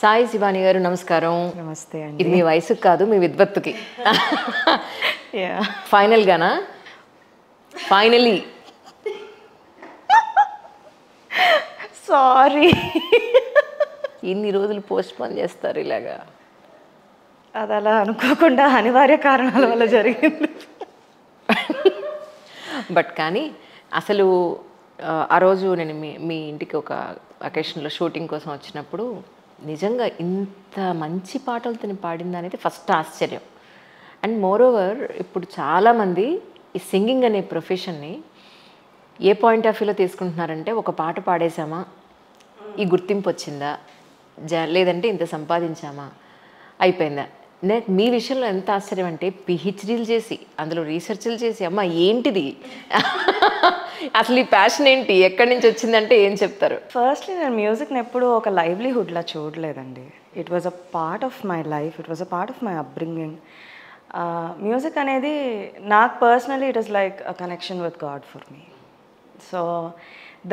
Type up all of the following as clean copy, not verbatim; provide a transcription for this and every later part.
సాయి శివాని గారు నమస్కారం. నమస్తే అండి. ఇది మీ వయసుకి కాదు, మీ విద్వత్తుకి. ఫైనల్ గానా? ఫైనలీ సారీ, ఇన్ని రోజులు పోస్ట్ పోన్ చేస్తారు ఇలాగా? అది అలా అనుకోకుండా అనివార్య కారణాల వల్ల జరిగింది. బట్ కానీ అసలు ఆ రోజు నేను మీ ఇంటికి ఒక అకేషన్లో షూటింగ్ కోసం వచ్చినప్పుడు నిజంగా ఇంత మంచి పాటలతో పాడింది అనేది ఫస్ట్ ఆశ్చర్యం. అండ్ మోర్ ఓవర్ ఇప్పుడు చాలామంది ఈ సింగింగ్ అనే ప్రొఫెషన్ని ఏ పాయింట్ ఆఫ్ వ్యూలో తీసుకుంటున్నారంటే, ఒక పాట పాడేసామా ఈ గుర్తింపు వచ్చిందా, లేదంటే ఇంత సంపాదించామా అయిపోయిందా. మీ విషయంలో ఎంత ఆశ్చర్యం అంటే, పిహెచ్డీలు చేసి అందులో రీసెర్చ్లు చేసి అమ్మ ఏంటిది అసలు ఈ ప్యాషన్ ఏంటి, ఎక్కడి నుంచి వచ్చిందంటే ఏం చెప్తారు? ఫస్ట్లీ నేను మ్యూజిక్ని ఎప్పుడు ఒక లైవ్లీహుడ్లా చూడలేదండి. It was a part of my life, it was a part of my upbringing. Music అనేది నాకు personally it is like a connection with God for me. So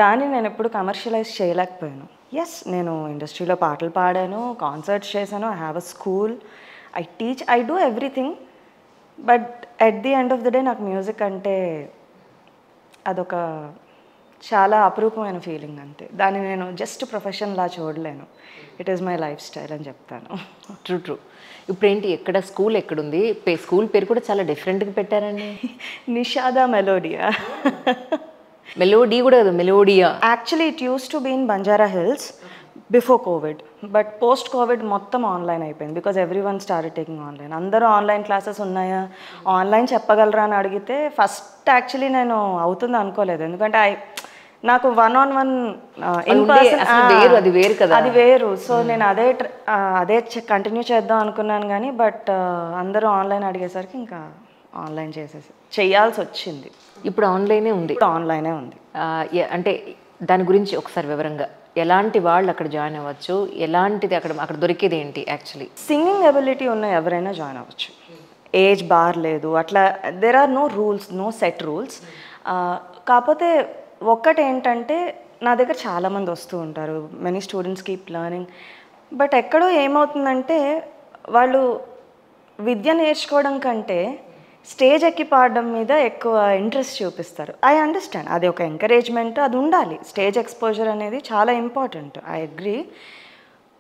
దాన్ని నేను ఎప్పుడు కమర్షియలైజ్ చేయలేకపోయాను. ఎస్, నేను ఇండస్ట్రీలో పాటలు పాడాను, కాన్సర్ట్స్ చేశాను, I have a school, I teach, I do everything. But at the end of the day నాకు మ్యూజిక్ అంటే అదొక చాలా అపురూపమైన ఫీలింగ్ అంతే. దాన్ని నేను జస్ట్ ప్రొఫెషన్లా చూడలేను. It is my life style అని చెప్తాను. ట్రూ. ఇప్పుడు ఏంటి, ఎక్కడ స్కూల్ ఎక్కడుంది? స్కూల్ పేరు కూడా చాలా డిఫరెంట్గా పెట్టారండి. నిషాదా మెలోడియా. మెలోడీ కూడా కదా, Melodia. Actually it use to be in Banjara Hills before COVID, but post COVID మొత్తం ఆన్లైన్ అయిపోయింది. Because everyone started taking online. అందరూ ఆన్లైన్ క్లాసెస్ ఉన్నాయా, ఆన్లైన్ చెప్పగలరా అని అడిగితే ఫస్ట్ యాక్చువల్లీ నేను అవుతుంది అనుకోలేదు. ఎందుకంటే నాకు 1-on-1 ఇన్ పర్సన్ అది వేరు కదా, అది వేరు. సో నేను అదే కంటిన్యూ చేద్దాం అనుకున్నాను కానీ, బట్ అందరూ ఆన్లైన్ అడిగేసరికి ఇంకా ఆన్లైన్ చేయాల్సి వచ్చింది. ఇప్పుడు ఆన్లైనే ఉంది. ఇప్పుడు ఆన్లైనే ఉంది. అంటే దాని గురించి ఒకసారి వివరంగా, ఎలాంటి వాళ్ళు అక్కడ జాయిన్ అవ్వచ్చు, ఎలాంటిది అక్కడ దొరికేది ఏంటి? యాక్చువల్లీ సింగింగ్ ఎబిలిటీ ఉన్న ఎవరైనా జాయిన్ అవ్వచ్చు, ఏజ్ బార్ లేదు, అట్లా there are no rules, no set rules. కాకపోతే ఒక్కటి ఏంటంటే, నా దగ్గర చాలామంది వస్తూ ఉంటారు, many students keep learning. But ఎక్కడో ఏమవుతుందంటే, వాళ్ళు విద్య నేర్చుకోవడం కంటే స్టేజ్ ఎక్కి పాడడం మీద ఎక్కువ ఇంట్రెస్ట్ చూపిస్తారు. ఐ అండర్స్టాండ్, అది ఒక ఎంకరేజ్మెంట్, అది ఉండాలి. స్టేజ్ ఎక్స్పోజర్ అనేది చాలా ఇంపార్టెంట్, ఐ అగ్రీ.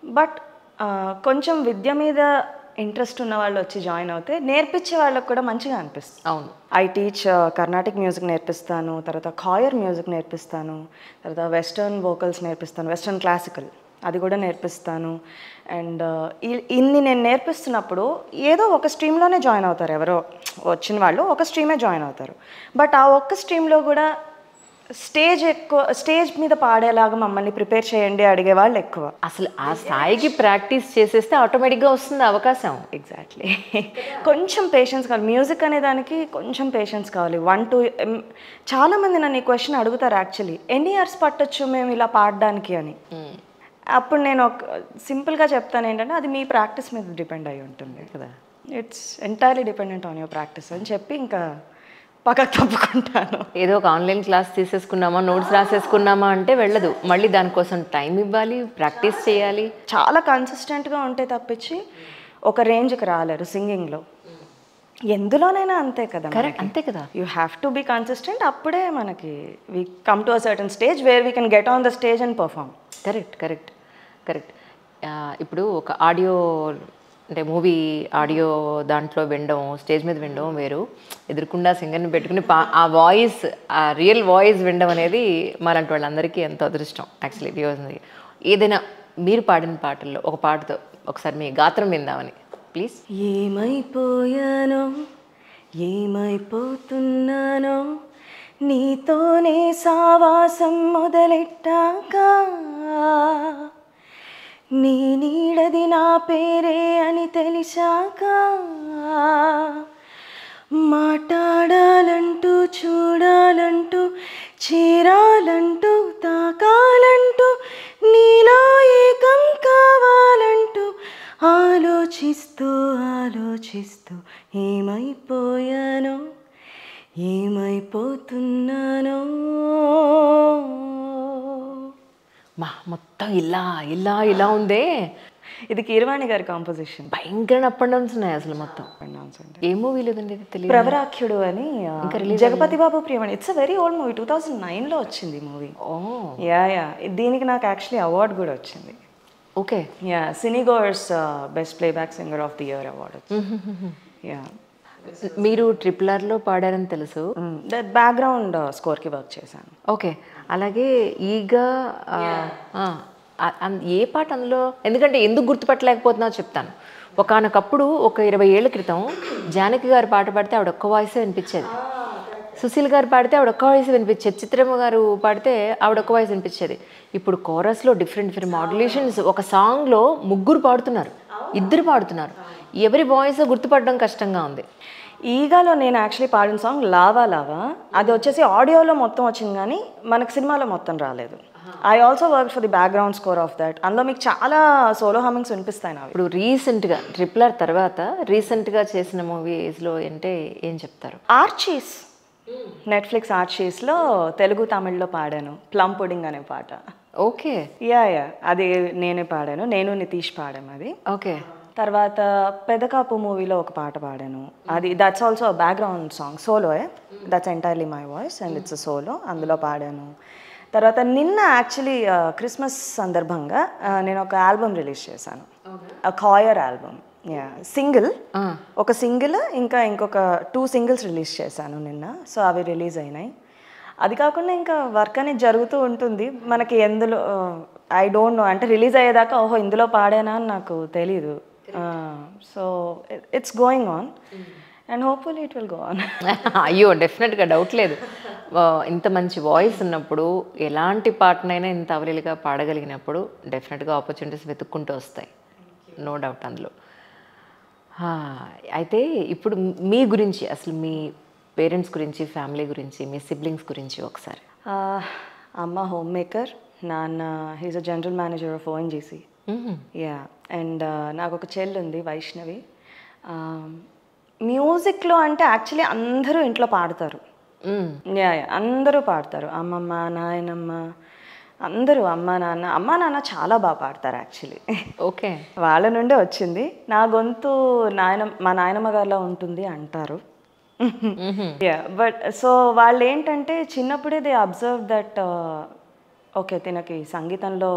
బట్ కొంచెం విద్య మీద ఇంట్రెస్ట్ ఉన్న వాళ్ళు వచ్చి జాయిన్ అవుతే నేర్పించే వాళ్ళకు కూడా మంచిగా అనిపిస్తుంది. అవును, ఐ టీచ్ కర్ణాటిక్ మ్యూజిక్ నేర్పిస్తాను, తర్వాత కాయర్ మ్యూజిక్ నేర్పిస్తాను, తర్వాత వెస్టర్న్ వోకల్స్ నేర్పిస్తాను, వెస్టర్న్ క్లాసికల్ అది కూడా నేర్పిస్తాను. అండ్ ఇన్ని నేను నేర్పిస్తున్నప్పుడు ఏదో ఒక స్ట్రీమ్లోనే జాయిన్ అవుతారు, ఎవరో వచ్చిన వాళ్ళు ఒక స్ట్రీమే జాయిన్ అవుతారు. బట్ ఆ ఒక్క స్ట్రీమ్లో కూడా స్టేజ్ మీద పాడేలాగా మమ్మల్ని ప్రిపేర్ చేయండి అడిగే వాళ్ళు ఎక్కువ. అసలు ఆ స్థాయికి ప్రాక్టీస్ చేసేస్తే ఆటోమేటిక్గా వస్తుంది అవకాశం. ఎగ్జాక్ట్లీ. కొంచెం పేషెన్స్ కావాలి. మ్యూజిక్ అనే దానికి కొంచెం పేషెన్స్ కావాలి. 1-2 చాలామంది నన్ను ఈ క్వశ్చన్ అడుగుతారు యాక్చువల్లీ, ఎన్ని ఇయర్స్ పట్టొచ్చు మేము ఇలా పాడడానికి అని. అప్పుడు నేను సింపుల్గా చెప్తాను ఏంటంటే, అది మీ ప్రాక్టీస్ మీద డిపెండ్ అయి ఉంటుంది కదా, it's entirely dependent on your practice అని చెప్పి ఇంకా పక్కకు తప్పుకుంటాను. ఏదో ఒక ఆన్లైన్ క్లాస్ తీసేసుకున్నామా, నోట్స్ రాసేసుకున్నామా అంటే వెళ్ళదు. మళ్ళీ దానికోసం టైం ఇవ్వాలి, ప్రాక్టీస్ చేయాలి. చాలా కన్సిస్టెంట్గా ఉంటే తప్పించి ఒక రేంజ్కి రాలేరు సింగింగ్లో. ఎందులోనైనా అంతే కదా, అంతే కదా. You have to be consistent. అప్పుడే మనకి we come to a certain stage where we can get on the stage and perform. Correct. ఇప్పుడు ఒక ఆడియో అంటే మూవీ ఆడియో దాంట్లో వినడం, స్టేజ్ మీద వినడం వేరు, ఎదురుకుండా సింగర్ని పెట్టుకుని ఆ వాయిస్, ఆ రియల్ వాయిస్ వినడం అనేది మాలాంటి వాళ్ళందరికీ ఎంతో అదృష్టం యాక్చువల్లీ. ఏదైనా మీరు పాడిన పాటల్లో ఒక పాటతో ఒకసారి మీ గాత్రం విందామని ప్లీజ్. ఏమైపోయానో ఏమైపోతున్నానో నీతోనే సావాసం మొదలెట్టాక, నీ నీడది నా పేరే అని తెలిసాక, మాట్లాడాలంటూ చూడాలంటూ చేరాలంటూ తాకాలంటూ నీలో ఏకం కావాలంటూ ఆలోచిస్తూ ఏమైపోయానో ఏమైపోతున్నానో. మొత్తం ఇలా ఉందే. ఇది కీరవాణి గారి కాంపోజిషన్. భయంకర అప్ అండ్ డౌన్స్ ఉన్నాయి అసలు మొత్తం. ఏ మూవీ లేదండి ఇది తెలియదు. ప్రవరాఖ్యుడు అని Jagapathi Babu Priyamani. It's a very old movie, 2009లో వచ్చింది మూవీ. యా దీనికి నాకు యాక్చువల్లీ అవార్డు కూడా వచ్చింది. Okay. Yeah Cinegoers best playback singer of the year award వచ్చింది. యా మీరు RRRలో పాడారని తెలుసు. బ్యాక్గ్రౌండ్ స్కోర్కి వర్క్ చేశాను. ఓకే. అలాగే ఈగా ఏ పాట అందులో, ఎందుకంటే ఎందుకు గుర్తుపట్టలేకపోతున్నావు చెప్తాను. ఒకానొకప్పుడు ఒక 20 ఏళ్ల క్రితం జానకి గారు పాట పాడితే ఆవిడ ఒక్క వాయిసే వినిపించేది, సుశీల్ గారు పాడితే ఆవిడ ఒక్క వాయిస్ వినిపించేది, చిత్రమ్మ గారు పాడితే ఆవిడ ఒక్క వాయిస్ వినిపించేది. ఇప్పుడు కోరస్లో డిఫరెంట్ మాడ్యులేషన్స్, ఒక సాంగ్లో 3 పాడుతున్నారు, 2 పాడుతున్నారు. ఎవరి వాయిస్ గుర్తుపడడం కష్టంగా ఉంది. ఈగాలో నేను యాక్చువల్లీ పాడిన సాంగ్ లావా లావా, అది వచ్చేసి ఆడియోలో మొత్తం వచ్చింది కానీ మనకు సినిమాలో మొత్తం రాలేదు. I also work for the background score of that. అందులో మీకు చాలా సోలో హమ్మింగ్స్ వినిపిస్తాయి నాకు. ఇప్పుడు రీసెంట్గా RRR తర్వాత రీసెంట్గా చేసిన మూవీస్లో అంటే ఏం చెప్తారు? ఆర్చీస్, నెట్ఫ్లిక్స్ ఆర్చీస్లో తెలుగు తమిళ్లో పాడాను ప్లమ్ పుడింగ్ అనే పాట. ఓకే. యా అది నేనే పాడాను, నేను నితీష్ పాడాము అది. ఓకే. తర్వాత పెదకాపు మూవీలో ఒక పాట పాడాను, అది that's also background song, solo. That's entirely my voice and it's a solo, అందులో పాడాను. తర్వాత నిన్న యాక్చువల్లీ క్రిస్మస్ సందర్భంగా నేను ఒక ఆల్బమ్ రిలీజ్ చేశాను, కాయర్ ఆల్బమ్. యా సింగిల్, ఒక సింగిల్ ఇంకా ఇంకొక 2 సింగిల్స్ రిలీజ్ చేశాను నిన్న. సో అవి రిలీజ్ అయినాయి. అది కాకుండా ఇంకా వర్క్ అనేది జరుగుతూ ఉంటుంది మనకి. ఎందులో ఐ డోంట్ నో, అంటే రిలీజ్ అయ్యేదాకా ఓహో ఇందులో పాడానా అని నాకు తెలీదు. So it's going on and hopefully it will go on. అయ్యో డెఫినెట్గా డౌట్ లేదు. ఇంత మంచి వాయిస్ ఉన్నప్పుడు, ఎలాంటి పాటనైనా ఇంత అవలీలుగా పాడగలిగినప్పుడు డెఫినెట్గా ఆపర్చునిటీస్ వెతుక్కుంటూ వస్తాయి, నో డౌట్ అందులో. అయితే ఇప్పుడు మీ గురించి, అసలు మీ పేరెంట్స్ గురించి, ఫ్యామిలీ గురించి, మీ సిబ్లింగ్స్ గురించి ఒకసారి. అమ్మ హోమ్ మేకర్, నాన్న he's a general manager of ONGC. Yeah and నాకు ఒక చెల్లి ఉంది వైష్ణవి. మ్యూజిక్లో అంటే యాక్చువల్లీ అందరూ ఇంట్లో పాడతారు. యా అందరూ పాడతారు, అమ్మమ్మ నాయనమ్మ అందరూ, అమ్మ నాన్న చాలా బాగా పాడతారు యాక్చువల్లీ. ఓకే. వాళ్ళ నుండే వచ్చింది. నా గొంతు మా నాయనమ్మ గారిలా ఉంటుంది అంటారు. యా బట్ సో వాళ్ళు ఏంటంటే చిన్నప్పుడే దే అబ్జర్వ్ దట్ ఓకే తినకి సంగీతంలో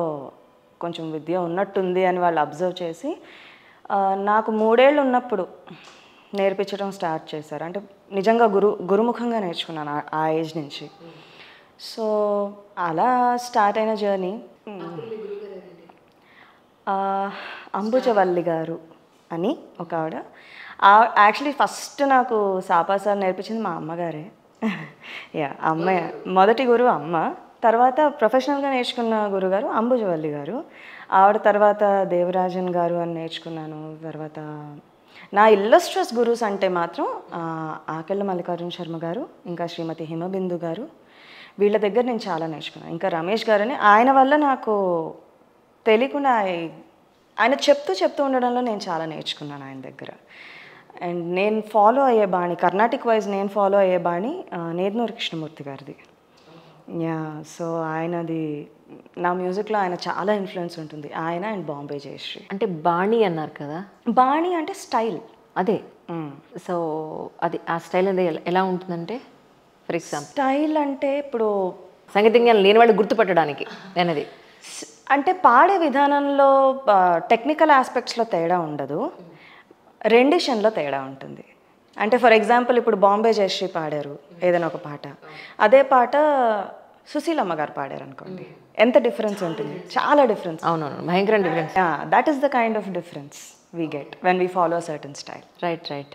కొంచెం విద్య ఉన్నట్టుంది అని వాళ్ళు అబ్జర్వ్ చేసి నాకు 3 ఏళ్ళు ఉన్నప్పుడు నేర్పించడం స్టార్ట్ చేశారు. అంటే నిజంగా గురుముఖంగా నేర్చుకున్నాను ఆ ఏజ్ నుంచి. సో అలా స్టార్ట్ అయిన జర్నీ. అంబుజవల్లి గారు అని ఒక ఆవిడ. యాక్చువల్లీ ఫస్ట్ నాకు సాపా సార్ నేర్పించింది మా అమ్మగారే. యా అమ్మాయి మొదటి గురువు అమ్మ, తర్వాత ప్రొఫెషనల్గా నేర్చుకున్న గురుగారు అంబుజవల్లి గారు. ఆవిడ తర్వాత దేవరాజన్ గారు అని నేర్చుకున్నాను. తర్వాత నా ఇల్లస్ట్రస్ గురుస్ అంటే మాత్రం ఆకెళ్ళ మల్లికార్జున శర్మ గారు, ఇంకా శ్రీమతి హిమబిందు గారు, వీళ్ళ దగ్గర నేను చాలా నేర్చుకున్నాను. ఇంకా రమేష్ గారు అని, ఆయన వల్ల నాకు తెలియకుండా ఆయన చెప్తూ ఉండడంలో నేను చాలా నేర్చుకున్నాను ఆయన దగ్గర. అండ్ నేను ఫాలో అయ్యే బాణి, కర్ణాటిక్ వైజ్ నేను ఫాలో అయ్యే బాణి నేదునూరి కృష్ణమూర్తి గారిది. యా సో ఆయనది నా మ్యూజిక్లో ఆయన చాలా ఇన్ఫ్లుయెన్స్ ఉంటుంది, ఆయన అండ్ బాంబే జయశ్రీ. అంటే బాణి అన్నారు కదా, బాణి అంటే స్టైల్ అదే. సో అది ఆ స్టైల్ అది ఎలా ఉంటుందంటే, ఫర్ ఎగ్జాంపుల్ స్టైల్ అంటే ఇప్పుడు సంగీతంగా లేని వాళ్ళు గుర్తుపట్టడానికి అనేది, అంటే పాడే విధానంలో టెక్నికల్ ఆస్పెక్ట్స్లో తేడా ఉండదు, రెండిషన్లో తేడా ఉంటుంది. అంటే ఫర్ ఎగ్జాంపుల్ ఇప్పుడు బాంబే జయశ్రీ పాడారు ఏదైనా ఒక పాట, అదే పాట సుశీలమ్మ గారు పాడారు అనుకోండి, ఎంత డిఫరెన్స్ ఉంటుంది, చాలా డిఫరెన్స్. అవునవును, భయంకర difference. That is the kind of difference we get when we follow certain style. Right.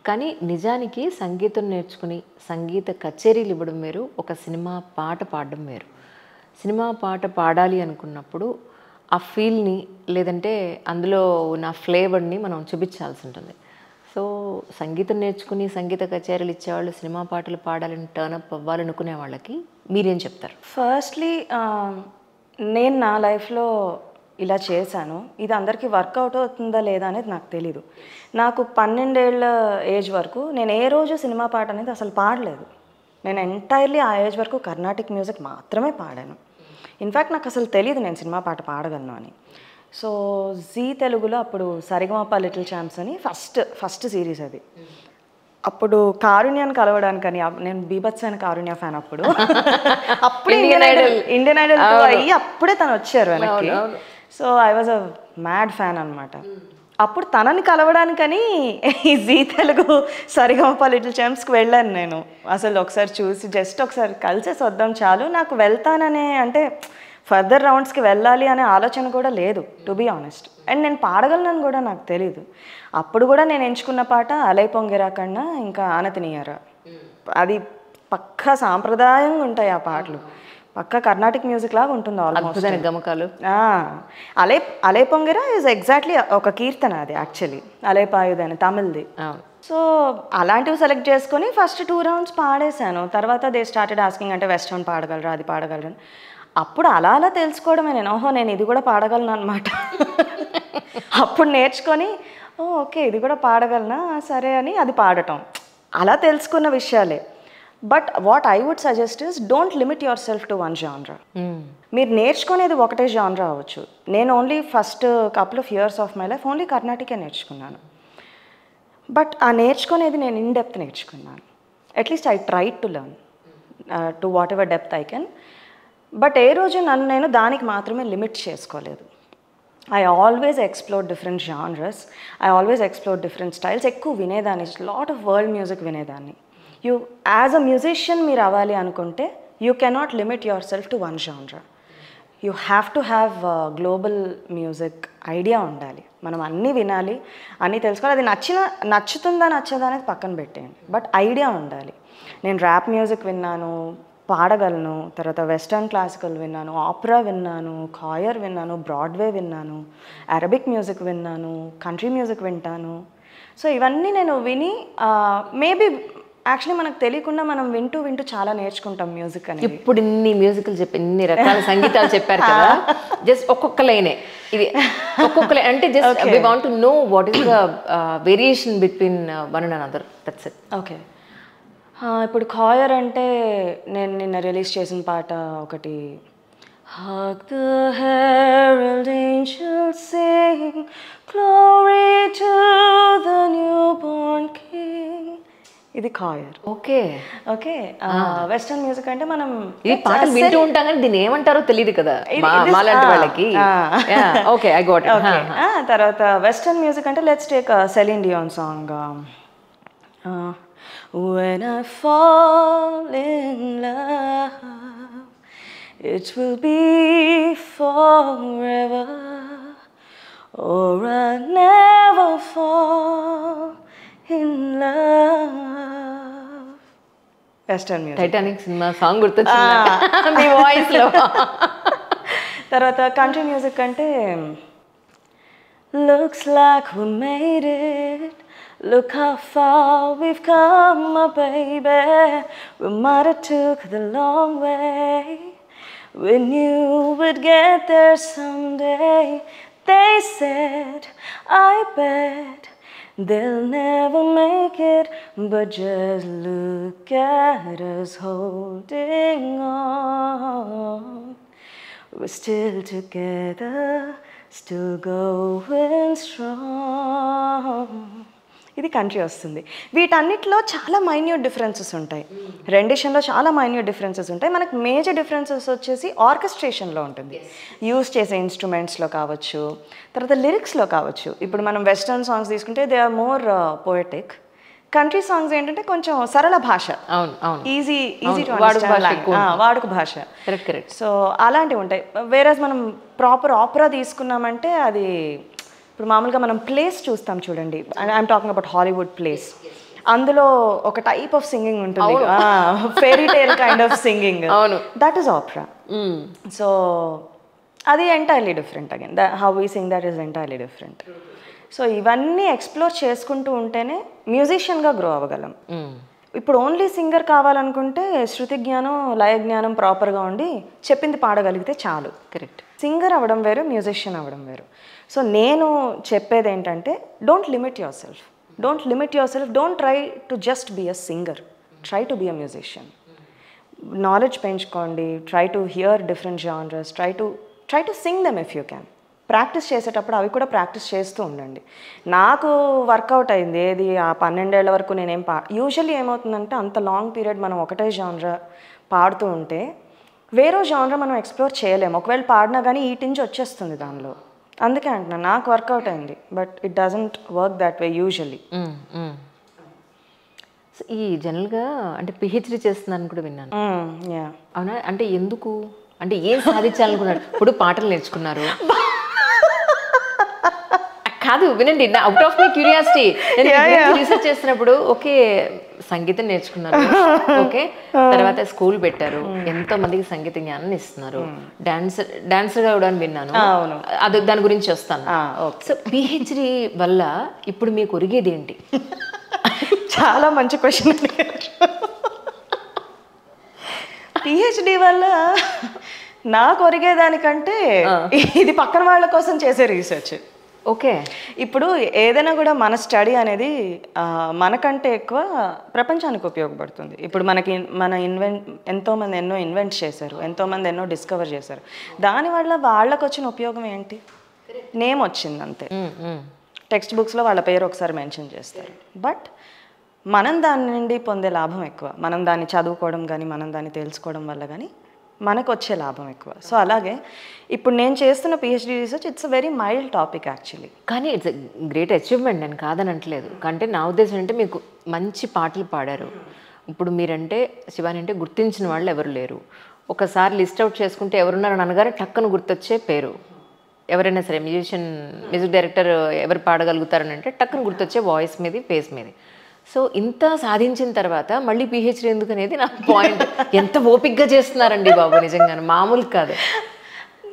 కానీ నిజానికి సంగీతం నేర్చుకుని సంగీత కచేరీలు ఇవ్వడం వేరు, ఒక సినిమా పాట పాడడం వేరు. సినిమా పాట పాడాలి అనుకున్నప్పుడు ఆ ఫీల్ని, లేదంటే అందులో ఉన్న ఫ్లేవర్ని మనం చూపించాల్సి ఉంటుంది. సో సంగీతం నేర్చుకుని సంగీత కచేరీలు ఇచ్చేవాళ్ళు, సినిమా పాటలు పాడాలని టర్నప్ అవ్వాలనుకునే వాళ్ళకి మీరేం చెప్తారు? ఫస్ట్లీ నేను నా లైఫ్లో ఇలా చేశాను, ఇది అందరికీ వర్కౌట్ అవుతుందా లేదా అనేది నాకు తెలీదు. నాకు 12 ఏళ్ళ ఏజ్ వరకు నేను ఏ రోజు సినిమా పాట అనేది అసలు పాడలేదు. నేను ఎంటైర్లీ ఆ ఏజ్ వరకు కర్ణాటిక్ మ్యూజిక్ మాత్రమే పాడాను. ఇన్ఫ్యాక్ట్ నాకు అసలు తెలియదు నేను సినిమా పాట పాడగలను అని. సో జీ తెలుగులో అప్పుడు సరిగమప లిటిల్ ఛాంప్స్ అని ఫస్ట్ సిరీస్ అది. అప్పుడు కారుణ్యాన్ని కలవడానికని, నేను బీభత్సైన కారుణ్య ఫ్యాన్ అప్పుడు. అప్పుడు ఇండియన్ ఐడల్ అయ్యి అప్పుడే తను వచ్చారు వెనక్కి. So I was a mad fan అనమాట. అప్పుడు తనని కలవడానికని ఈ జీ తెలుగు సరిగమప లిటిల్ ఛాంప్స్కి వెళ్ళాను నేను. అసలు ఒకసారి చూసి జస్ట్ ఒకసారి కలిసేసి వద్దాం చాలు, నాకు వెళ్తాననే అంటే ఫర్దర్ రౌండ్స్కి వెళ్ళాలి అనే ఆలోచన కూడా లేదు టు బీ ఆనెస్ట్. అండ్ నేను పాడగలనని కూడా నాకు తెలీదు. అప్పుడు కూడా నేను ఎంచుకున్న పాట అలై పొంగిరా కన్నా ఇంకా ఆనతినియరా. అది పక్కా సాంప్రదాయంగా ఉంటాయి ఆ పాటలు, పక్కా కర్ణాటిక్ మ్యూజిక్ లాగా ఉంటుంది ఆల్మోస్ట్. గమకాలు. అలై పొంగిరా ఈజ్ ఎగ్జాక్ట్లీ ఒక కీర్తన అది యాక్చువల్లీ, అలైపాయుదని తమిళ్ది. సో అలాంటివి సెలెక్ట్ చేసుకొని ఫస్ట్ 2 rounds పాడేశాను. తర్వాత దే స్టార్టెడ్ ఆస్కింగ్ అంటే వెస్టర్న్ పాడగలరా, అది పాడగలరా. అప్పుడు అలా అలా తెలుసుకోవడమే నేను, ఓహో నేను ఇది కూడా పాడగలను అనమాట. అప్పుడు నేర్చుకొని ఓకే ఇది కూడా పాడగలనా సరే అని అది పాడటం, అలా తెలుసుకున్న విషయాలే. But what I would suggest is don't limit yourself to one genre. మీరు నేర్చుకునేది ఒకటే జాన్రా అవ్వచ్చు. నేను only first couple of years of my life only కర్ణాటికే నేర్చుకున్నాను. బట్ ఆ నేర్చుకునేది నేను ఇన్ డెప్త్ నేర్చుకున్నాను. At least I try to learn to whatever depth I can. But ఏ రోజు నన్ను నేను దానికి మాత్రమే లిమిట్ చేసుకోలేదు. I always explore different genres, I always explore different styles. ఎక్కువ వినేదాన్ని, లాట్ ఆఫ్ వరల్డ్ మ్యూజిక్ వినేదాన్ని. యూ యాజ్ అ మ్యూజిషియన్ మీరు అవ్వాలి అనుకుంటే you cannot limit yourself to one genre. You have to have global music idea ఉండాలి. మనం అన్నీ వినాలి, అన్నీ తెలుసుకోవాలి. అది నచ్చుతుందా నచ్చదా అనేది పక్కన పెట్టేయండి, బట్ ఐడియా ఉండాలి. నేను ర్యాప్ మ్యూజిక్ విన్నాను, పాడగలను, తర్వాత వెస్టర్న్ క్లాసికల్ విన్నాను, ఆపరా విన్నాను, కాయర్ విన్నాను, బ్రాడ్వే విన్నాను, అరబిక్ మ్యూజిక్ విన్నాను, కంట్రీ మ్యూజిక్ వింటాను. సో ఇవన్నీ నేను విని మేబీ యాక్చువల్లీ మనకు తెలియకుండా మనం వింటూ వింటూ చాలా నేర్చుకుంటాం మ్యూజిక్ అని. ఇప్పుడు ఇన్ని మ్యూజికల్ చెప్పి ఇన్ని రకాల సంగీతాలు చెప్పారు కదా, జస్ట్ ఒక్కొక్క లైనే ఇది, ఒక్కొక్క లైన్ అంటే just we want to know what is the variation between one and another. That's it. Okay, ఇప్పుడు కాయర్ అంటే నేను నిన్న రిలీజ్ చేసిన పాట ఒకటి, Hark the herald angels sing, glory to the newborn king. ఇది coir. Okay okay, western music అంటే మనం ఈ పాటలు వింటూ ఉంటాం కానీ దీన్ని ఏమంటారో తెలియదు కదా మాలాంటి వాళ్ళకి. Okay, I got it. తర్వాత వెస్టర్న్ మ్యూజిక్ అంటే let's take Celine Dion song, When I fall in love, it will be forever, or I'll never fall in love. Western music. Titanic cinema song గుర్తొచ్చింది మీ voice లో. తర్వాత country music అంటే looks like we made it, look how far we've come, my baby, we might have took the long way, we knew we'd get there someday, they said, I bet they'll never make it, but just look at us holding on, we're still together, still going strong. ఇది country వస్తుంది. వీటన్నిటిలో చాలా minute differences ఉంటాయి, రెండిషన్లో చాలా minute differences ఉంటాయి. మనకు major differences వచ్చేసి ఆర్కెస్ట్రేషన్లో ఉంటుంది, యూజ్ చేసే ఇన్స్ట్రుమెంట్స్లో కావచ్చు, తర్వాత లిరిక్స్లో కావచ్చు. ఇప్పుడు మనం వెస్టర్న్ సాంగ్స్ తీసుకుంటే they are more poetic. Country songs ఏంటంటే కొంచెం సరళ భాష, ఈజీ టు అండర్స్టాండ్, వాడుక భాష. సో అలాంటివి ఉంటాయి. వేరేస్ మనం ప్రాపర్ ఆపరా తీసుకున్నామంటే అది, ఇప్పుడు మామూలుగా మనం ప్లేస్ చూస్తాం చూడండి, I'm talking about Hollywood place, అందులో ఒక టైప్ ఆఫ్ సింగింగ్ ఉంటుంది, fairy tale kind of singing, that is opera. So అది entirely different. Again how we sing that is entirely different. So ఇవన్నీ ఎక్స్ప్లోర్ చేసుకుంటూ ఉంటేనే మ్యూజిషియన్గా గ్రో అవ్వగలం. ఇప్పుడు ఓన్లీ సింగర్ కావాలనుకుంటే శృతి జ్ఞానం, లయ జ్ఞానం ప్రాపర్గా ఉండి చెప్పింది పాడగలిగితే చాలు. కరెక్ట్. సింగర్ అవ్వడం వేరు, మ్యూజిషియన్ అవ్వడం వేరు. సో నేను చెప్పేది ఏంటంటే don't limit yourself, don't try to just be a singer, try to be a musician. Knowledge పెంచుకోండి, try to hear different genres, try to sing them if you can. Practice చేసేటప్పుడు అవి కూడా practice చేస్తూ ఉండండి. నాకు work out అయింది ఏది ఆ 12 ఏళ్ల వరకు నేనేం యూజువల్లీ ఏమవుతుందంటే అంత లాంగ్ పీరియడ్ మనం ఒకటే జానరా పాడుతూ ఉంటే వేరే జానరా మనం ఎక్స్ప్లోర్ చేయలేము. ఒకవేళ పాడినా కానీ ఈ టింజ్ వచ్చేస్తుంది దానిలో. అందుకే అంటున్నా నాకు వర్కౌట్ అయింది, but it doesn't work that way usually. ఈ జనరల్గా అంటే పిహెచ్డి చేస్తున్నాను కూడా విన్నాను. అవునా? అంటే ఎందుకు, అంటే ఏం సాధించాలనుకున్నారు? ఇప్పుడు పాటలు నేర్చుకున్నారు కాదు, వినండి, out of my curiosity research చేస్తున్నప్పుడు ఓకే సంగీతం నేర్చుకున్నారు, ఓకే తర్వాత స్కూల్ పెట్టారు, ఎంతో మందికి సంగీత జ్ఞానాన్ని ఇస్తున్నారు, డాన్సర్గా కూడా విన్నాను, అది దాని గురించి వస్తాను. సో పిహెచ్డి వల్ల ఇప్పుడు మీకు ఒరిగేది ఏంటి? చాలా మంచి క్వశ్చన్. పిహెచ్డి వల్ల నాకు ఒరిగేదానికంటే ఇది పక్కన వాళ్ళ కోసం చేసే రీసెర్చ్. ఓకే, ఇప్పుడు ఏదైనా కూడా మన స్టడీ అనేది మనకంటే ఎక్కువ ప్రపంచానికి ఉపయోగపడుతుంది. ఇప్పుడు మన ఎంతోమంది ఎన్నో ఇన్వెంట్ చేశారు, ఎంతోమంది ఎన్నో డిస్కవర్ చేశారు. దానివల్ల వాళ్ళకు వచ్చిన ఉపయోగం ఏంటి? నేమ్ వచ్చింది అంతే. టెక్స్ట్ బుక్స్లో వాళ్ళ పేరు ఒకసారి మెన్షన్ చేస్తారు, బట్ మనం దాని నుండి పొందే లాభం ఎక్కువ. మనం దాన్ని చదువుకోవడం కానీ మనం దాన్ని తెలుసుకోవడం వల్ల కానీ మనకు వచ్చే లాభం ఎక్కువ. సో అలాగే ఇప్పుడు నేను చేస్తున్న PhD research it's a very mild topic actually. కానీ ఇట్స్ గ్రేట్ అచీవ్మెంట్, నేను కాదనట్లేదు. అంటే నా ఉద్దేశం అంటే మీకు మంచి పాటలు పాడారు. ఇప్పుడు మీరంటే శివాని అంటే గుర్తించిన వాళ్ళు ఎవరు లేరు. ఒకసారి లిస్ట్ అవుట్ చేసుకుంటే ఎవరున్నారని అనగానే టక్కును గుర్తొచ్చే పేరు. ఎవరైనా సరే మ్యూజిక్ డైరెక్టర్ ఎవరు పాడగలుగుతారని అంటే టక్కును గుర్తొచ్చే వాయిస్ మీది, ఫేస్ మీది. సో ఇంత సాధించిన తర్వాత మళ్ళీ పిహెచ్డి ఎందుకు అనేది నా పాయింట్. ఎంత ఓపిక్గా చేస్తున్నారండి బాబు, నిజంగా మామూలు కాదు.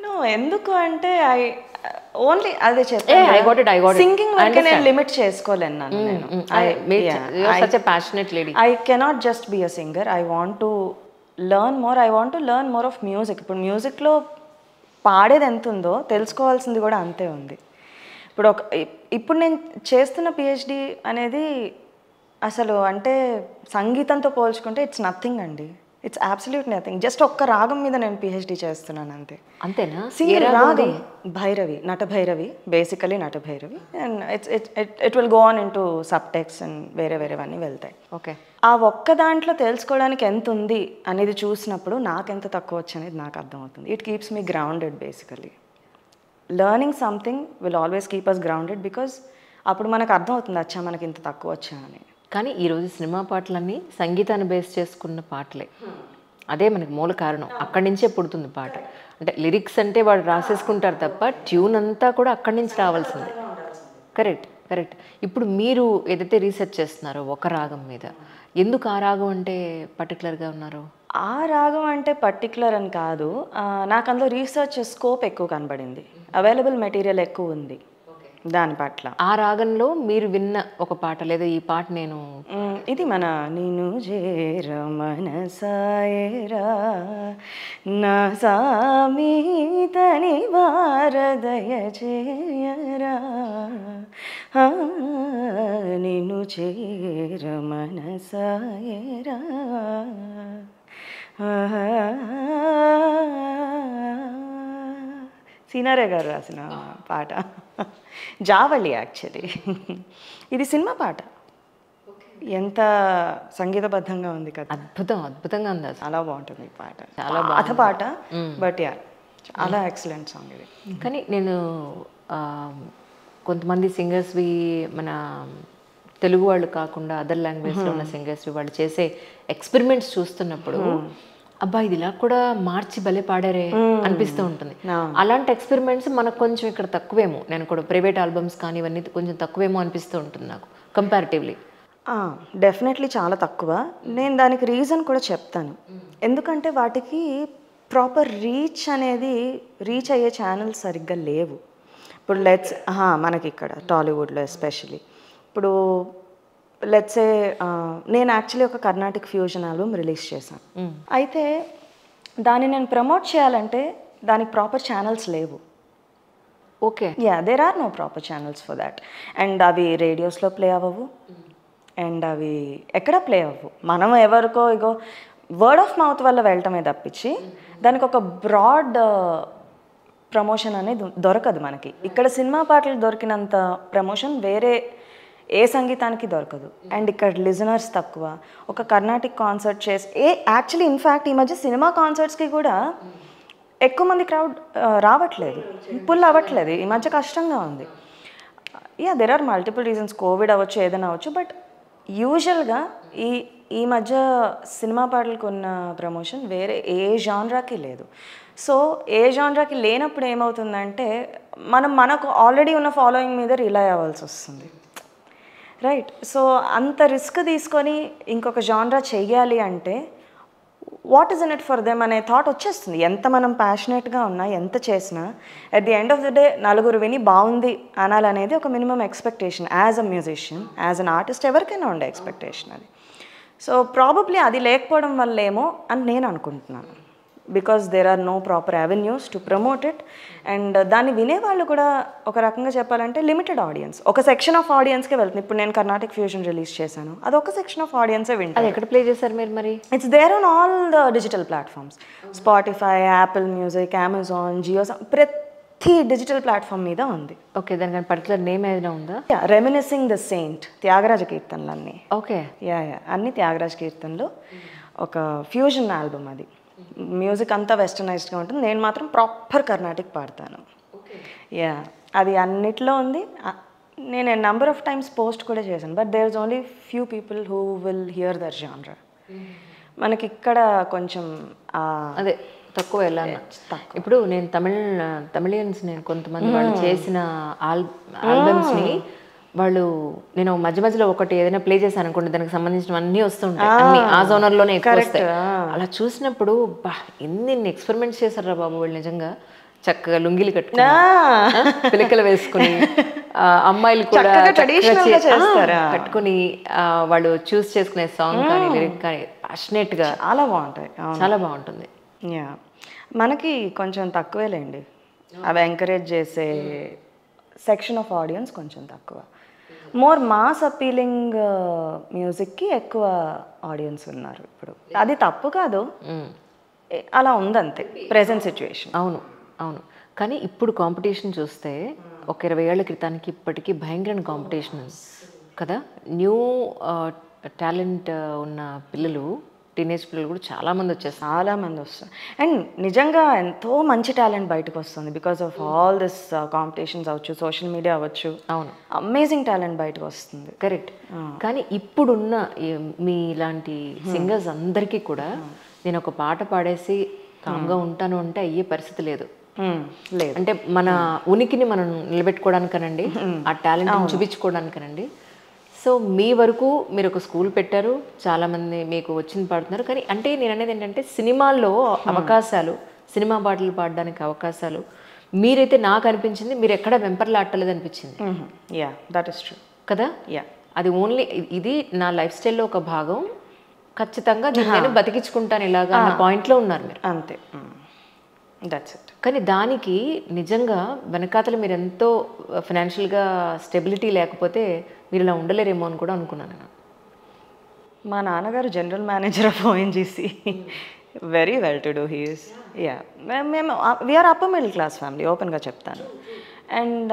నో, ఎందుకు అంటే ఓన్లీ అదే చెప్పాను, సింగింగ్ వరకే నేను లిమిట్ చేసుకోలేను. I cannot just be a singer. I want to learn more of music. ఇప్పుడు మ్యూజిక్లో పాడేది ఎంత ఉందో తెలుసుకోవాల్సింది కూడా అంతే ఉంది. ఇప్పుడు నేను చేస్తున్న పిహెచ్డి అనేది అసలు అంటే సంగీతంతో పోల్చుకుంటే ఇట్స్ నథింగ్ అండి. It's absolute nothing. జస్ట్ ఒక్క రాగం మీద నేను పిహెచ్డి చేస్తున్నాను అంతే. అంతేనా? సింగిల్ రాగం, Bhairavi, Natabhairavi, basically Natabhairavi. And it will go on into subtext and వేరేవన్నీ వెళ్తాయి. ఓకే, ఆ ఒక్క దాంట్లో తెలుసుకోవడానికి ఎంత ఉంది అనేది చూసినప్పుడు నాకెంత తక్కువ వచ్చి అనేది నాకు అర్థమవుతుంది. It keeps me grounded basically. Learning something will always keep us grounded because అప్పుడు మనకు అర్థమవుతుంది అచ్చా మనకి ఇంత తక్కువ వచ్చా అని. కానీ ఈరోజు సినిమా పాటలన్నీ సంగీతాన్ని బేస్ చేసుకున్న పాటలే. అదే మనకి మూల కారణం. అక్కడి నుంచే పుడుతుంది పాట. అంటే లిరిక్స్ అంటే వాడు రాసేసుకుంటారు తప్ప ట్యూన్ అంతా కూడా అక్కడి నుంచి రావాల్సిందే. కరెక్ట్. ఇప్పుడు మీరు ఏదైతే రీసెర్చ్ చేస్తున్నారో ఒక రాగం మీద, ఎందుకు ఆ రాగం అంటే పర్టికులర్గా ఉన్నారు? ఆ రాగం అంటే పర్టికులర్ అని కాదు, నాకు అందులో రీసెర్చ్ స్కోప్ ఎక్కువ కనబడింది, అవైలబుల్ మెటీరియల్ ఎక్కువ ఉంది దాని పట్ల. ఆ రాగంలో మీరు విన్న ఒక పాట లేదా ఈ పాట నేను ఇది మన నిన్ను చేర మనసాయరా నా సామీతని వారదయ చేయరా నిన్ను చేర మనసాయరా సీనారే గారు రాసిన పాట. జావళి యాక్చువల్లీ. ఇది సినిమా పాట. ఎంత సంగీతబద్ధంగా ఉంది కదా. అద్భుతంగా ఉంది. చాలా బాగుంటుంది ఈ పాట. చాలా పాత పాట, బట్ యా చాలా ఎక్సలెంట్ సాంగ్ ఇది. కానీ నేను కొంతమంది సింగర్స్వి మన తెలుగు వాళ్ళు కాకుండా అదర్ లాంగ్వేజ్లో ఉన్న సింగర్స్వి వాళ్ళు చేసే ఎక్స్పెరిమెంట్స్ చూస్తున్నప్పుడు అబ్బా ఇది ఇలా కూడా మార్చి భలే పాడారే అనిపిస్తూ ఉంటుంది. అలాంటి ఎక్స్పెరిమెంట్స్ మనకు కొంచెం ఇక్కడ తక్కువేమో. నేను కూడా ప్రైవేట్ ఆల్బమ్స్ కానీ ఇవన్నీ కొంచెం తక్కువేమో అనిపిస్తూ ఉంటుంది నాకు కంపారిటివ్లీ. డెఫినెట్లీ చాలా తక్కువ. నేను దానికి రీజన్ కూడా చెప్తాను. ఎందుకంటే వాటికి ప్రాపర్ రీచ్ అయ్యే ఛానల్స్ సరిగ్గా లేవు. ఇప్పుడు మనకి ఇక్కడ టాలీవుడ్లో ఎస్పెషలీ ఇప్పుడు లెట్సే నేను యాక్చువల్లీ ఒక కర్ణాటిక్ ఫ్యూజన్ ఆల్బమ్ రిలీజ్ చేశాను. అయితే దాన్ని నేను ప్రమోట్ చేయాలంటే దానికి ప్రాపర్ ఛానల్స్ లేవు. Okay, there are no proper channels for that. And అవి రేడియోస్లో ప్లే అవ్వవు, అండ్ అవి ఎక్కడ ప్లే అవ్వవు. మనం ఎవరికో వర్డ్ ఆఫ్ మౌత్ వల్ల వెళ్ళటమే తప్పించి దానికి ఒక బ్రాడ్ ప్రమోషన్ అనేది దొరకదు మనకి. ఇక్కడ సినిమా పాటలు దొరికినంత ప్రమోషన్ వేరే ఏ సంగీతానికి దొరకదు. అండ్ ఇక్కడ లిజనర్స్ తక్కువ. ఒక కర్ణాటిక్ కాన్సర్ట్ చేసి యాక్చువల్లీ ఇన్ఫ్యాక్ట్ ఈ మధ్య సినిమా కాన్సర్ట్స్కి కూడా ఎక్కువ మంది క్రౌడ్ రావట్లేదు, పుల్ అవ్వట్లేదు. ఈ మధ్య కష్టంగా ఉంది. There are multiple reasons, COVID అవ్వచ్చు, ఏదైనా అవ్వచ్చు. బట్ యూజువల్గా ఈ మధ్య సినిమా పాటలకు ఉన్న ప్రమోషన్ వేరే ఏ జాన్రాకి లేదు. సో ఏ జాన్రాకి లేనప్పుడు ఏమవుతుందంటే మనకు ఆల్రెడీ ఉన్న ఫాలోయింగ్ మీద రిలై అవ్వాల్సి వస్తుంది, రైట్? సో అంత రిస్క్ తీసుకొని ఇంకొక జాన్రా చెయ్యాలి అంటే what is in it for them అనే థాట్ వచ్చేస్తుంది. ఎంత మనం ప్యాషనేట్గా ఉన్నా, ఎంత చేసినా at the end of the day నలుగురు విని బాగుంది అనాలనేది ఒక minimum expectation. As a musician, as an artist ఎవరికైనా ఉండే ఎక్స్పెక్టేషన్ అది. సో ప్రాబబ్లీ అది లేకపోవడం వల్లేమో అని నేను అనుకుంటున్నాను. Because there are no proper avenues to promote it. And దాన్ని వినేవాళ్ళు కూడా ఒక రకంగా చెప్పాలంటే లిమిటెడ్ ఆడియన్స్, ఒక సెక్షన్ ఆఫ్ ఆడియన్స్కే వెళ్తుంది. ఇప్పుడు నేను కర్ణాటిక్ ఫ్యూజన్ రిలీజ్ చేశాను, అది ఒక సెక్షన్ ఆఫ్ ఆడియన్సే వింటారు. అది ఎక్కడ ప్లే చేశారు మీరు మరి? It's there on all the digital platforms, Spotify, Apple music, Amazon, Jio, ప్రతి డిజిటల్ ప్లాట్ఫామ్ మీద ఉంది. ఓకే, దానికి పర్టికులర్ నేమ్ ఏదైనా ఉందా? రెమినిసింగ్ ద సెయింట్, త్యాగరాజ కీర్తనలు అన్నీ. ఓకే, అన్ని త్యాగరాజ కీర్తనలు. ఒక ఫ్యూజన్ ఆల్బమ్ అది. మ్యూజిక్ అంతా వెస్టర్నైజ్డ్గా ఉంటుంది, నేను మాత్రం ప్రాపర్ కర్ణాటిక్ పాడతాను. అది అన్నిట్లో ఉంది. నేను నెంబర్ ఆఫ్ టైమ్స్ పోస్ట్ కూడా చేశాను. But there is only few people who will hear their genre. మనకి ఇక్కడ కొంచెం అదే తక్కువ వెళ్ళాను. ఇప్పుడు నేను తమిళియన్స్ నేను కొంతమంది వాళ్ళు చేసిన ఆల్బమ్స్ని నేను మధ్య మధ్యలో ఒకటి ఏదైనా ప్లే చేశాను అనుకోండి, దానికి సంబంధించిన అన్నీ వస్తుంటాయి, అన్ని ఆ జోనర్లోనే ఎక్కువ వస్తాయి. అలా చూసినప్పుడు ఎన్ని ఎక్స్పెరిమెంట్స్ చేశారా బాబు వాళ్ళు. నిజంగా చక్కగా లుంగిలు కట్టుకుని, పిలకలు వేసుకుని, అమ్మాయిలు కూడా కట్టుకుని వాళ్ళు చూస్ చేసుకునే సాంగ్ కానీ లిరిక్ కానీ ప్యాషనేట్గా చాలా బాగుంటాయి, చాలా బాగుంటుంది. మనకి కొంచెం తక్కువేలేండి అవి ఎంకరేజ్ చేసే సెక్షన్ ఆఫ్ ఆడియన్స్, కొంచెం తక్కువ. మోర్ మాస్ అపీలింగ్ మ్యూజిక్కి ఎక్కువ ఆడియన్స్ ఉన్నారు ఇప్పుడు. అది తప్పు కాదు, అలా ఉందంతే ప్రెజెంట్ సిచ్యువేషన్. అవును అవును. కానీ ఇప్పుడు కాంపిటీషన్ చూస్తే ఒక 20 ఏళ్ల క్రితానికి ఇప్పటికీ భయంకరమైన కాంపిటీషన్ కదా. న్యూ టాలెంట్ ఉన్న పిల్లలు, టీనేజ్ పిల్లలు కూడా చాలామంది వస్తారు. అండ్ నిజంగా ఎంతో మంచి టాలెంట్ బయటకు వస్తుంది because of all this competitions అవ్వచ్చు, సోషల్ మీడియా అవ్వచ్చు. అవును, అమేజింగ్ టాలెంట్ బయటకు వస్తుంది. కరెక్ట్. కానీ ఇప్పుడున్న మీ ఇలాంటి సింగర్స్ అందరికీ కూడా నేను ఒక పాట పాడేసి కామ్గా ఉంటాను అంటే అయ్యే పరిస్థితి లేదు. అంటే మన ఉనికిని మనం నిలబెట్టుకోవడానికనండి, ఆ టాలెంట్ చూపించుకోవడానికనండి. సో మీ వరకు మీరు ఒక స్కూల్ పెట్టారు, చాలామంది మీకు వచ్చింది పాడుతున్నారు. కానీ అంటే నేను అనేది ఏంటంటే సినిమాల్లో అవకాశాలు, సినిమా పాటలు పాడడానికి అవకాశాలు మీరైతే నాకు అనిపించింది మీరు ఎక్కడ వెంపర్లాట్టలేదు అనిపించింది. దట్ ఈస్ ట్రూ కదా. అది ఓన్లీ ఇది నా లైఫ్ స్టైల్లో ఒక భాగం, ఖచ్చితంగా నేను బతికించుకుంటాను ఇలాగా అన్న పాయింట్లో ఉన్నారు మీరు. అంతే, దట్స్ ఇట్. కానీ దానికి నిజంగా వెనకాతలు మీరు ఎంతో ఫైనాన్షియల్గా స్టెబిలిటీ లేకపోతే మీరు ఇలా ఉండలేరేమో అని కూడా అనుకున్నాను నేను. మా నాన్నగారు general manager of ONGC, very well to do he's. మేము we're upper middle class family, ఓపెన్గా చెప్తాను. అండ్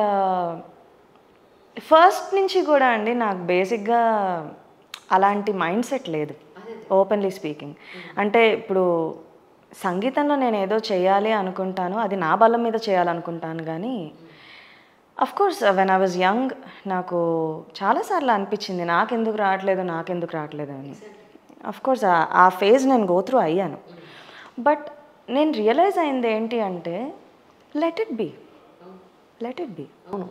ఫస్ట్ నుంచి కూడా అండి నాకు బేసిక్గా అలాంటి మైండ్ సెట్ లేదు, ఓపెన్లీ స్పీకింగ్. అంటే ఇప్పుడు సంగీతంలో నేను ఏదో చేయాలి అనుకుంటాను, అది నా బలం మీద చేయాలనుకుంటాను. కానీ of course when I was young నాకు చాలాసార్లు అనిపించింది నాకెందుకు రావట్లేదు అని. అఫ్కోర్స్ ఆ ఫేజ్ నేను గో త్రూ అయ్యాను. బట్ నేను రియలైజ్ అయింది ఏంటి అంటే లెట్ ఇట్ బీ. అవును,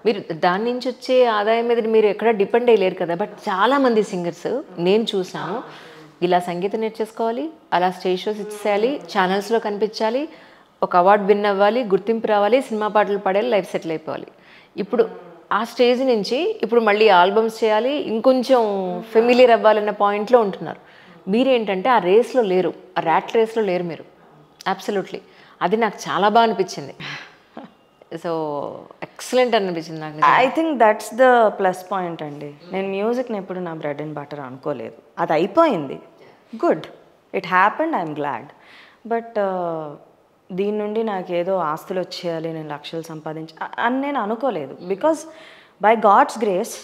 మీరు దాని నుంచి వచ్చే ఆదాయం మీద మీరు ఎక్కడ డిపెండ్ అయ్యలేరు కదా. బట్ చాలామంది సింగర్స్ నేను చూసాను, ఇలా సంగీతం నేర్చేసుకోవాలి, అలా స్టేజ్ షోస్ ఇచ్చేయాలి, ఛానల్స్లో కనిపించాలి, ఒక అవార్డు విన్ అవ్వాలి, గుర్తింపు రావాలి, సినిమా పాటలు పాడాలి, లైఫ్ సెటిల్ అయిపోవాలి. ఇప్పుడు ఆ స్టేజ్ నుంచి ఇప్పుడు మళ్ళీ ఆల్బమ్స్ చేయాలి, ఇంకొంచెం ఫెమిలియర్ అవ్వాలన్న పాయింట్లో ఉంటున్నారు. మీరేంటంటే ఆ రేస్లో లేరు, ఆ ర్యాట్ రేస్లో లేరు మీరు. అబ్సల్యూట్లీ, అది నాకు చాలా బాగా అనిపించింది. సో ఎక్సలెంట్ అనిపించింది నాకు. I think that's the plus point అండి. నేను మ్యూజిక్ని ఎప్పుడు నా బ్రెడ్ అండ్ బటర్ అనుకోలేదు. అది అయిపోయింది, good, it happened, I'm glad. But దీని నుండి నాకేదో ఆస్తులు వచ్చేయాలి, నేను లక్షలు అని నేను అనుకోలేదు. Because by God's grace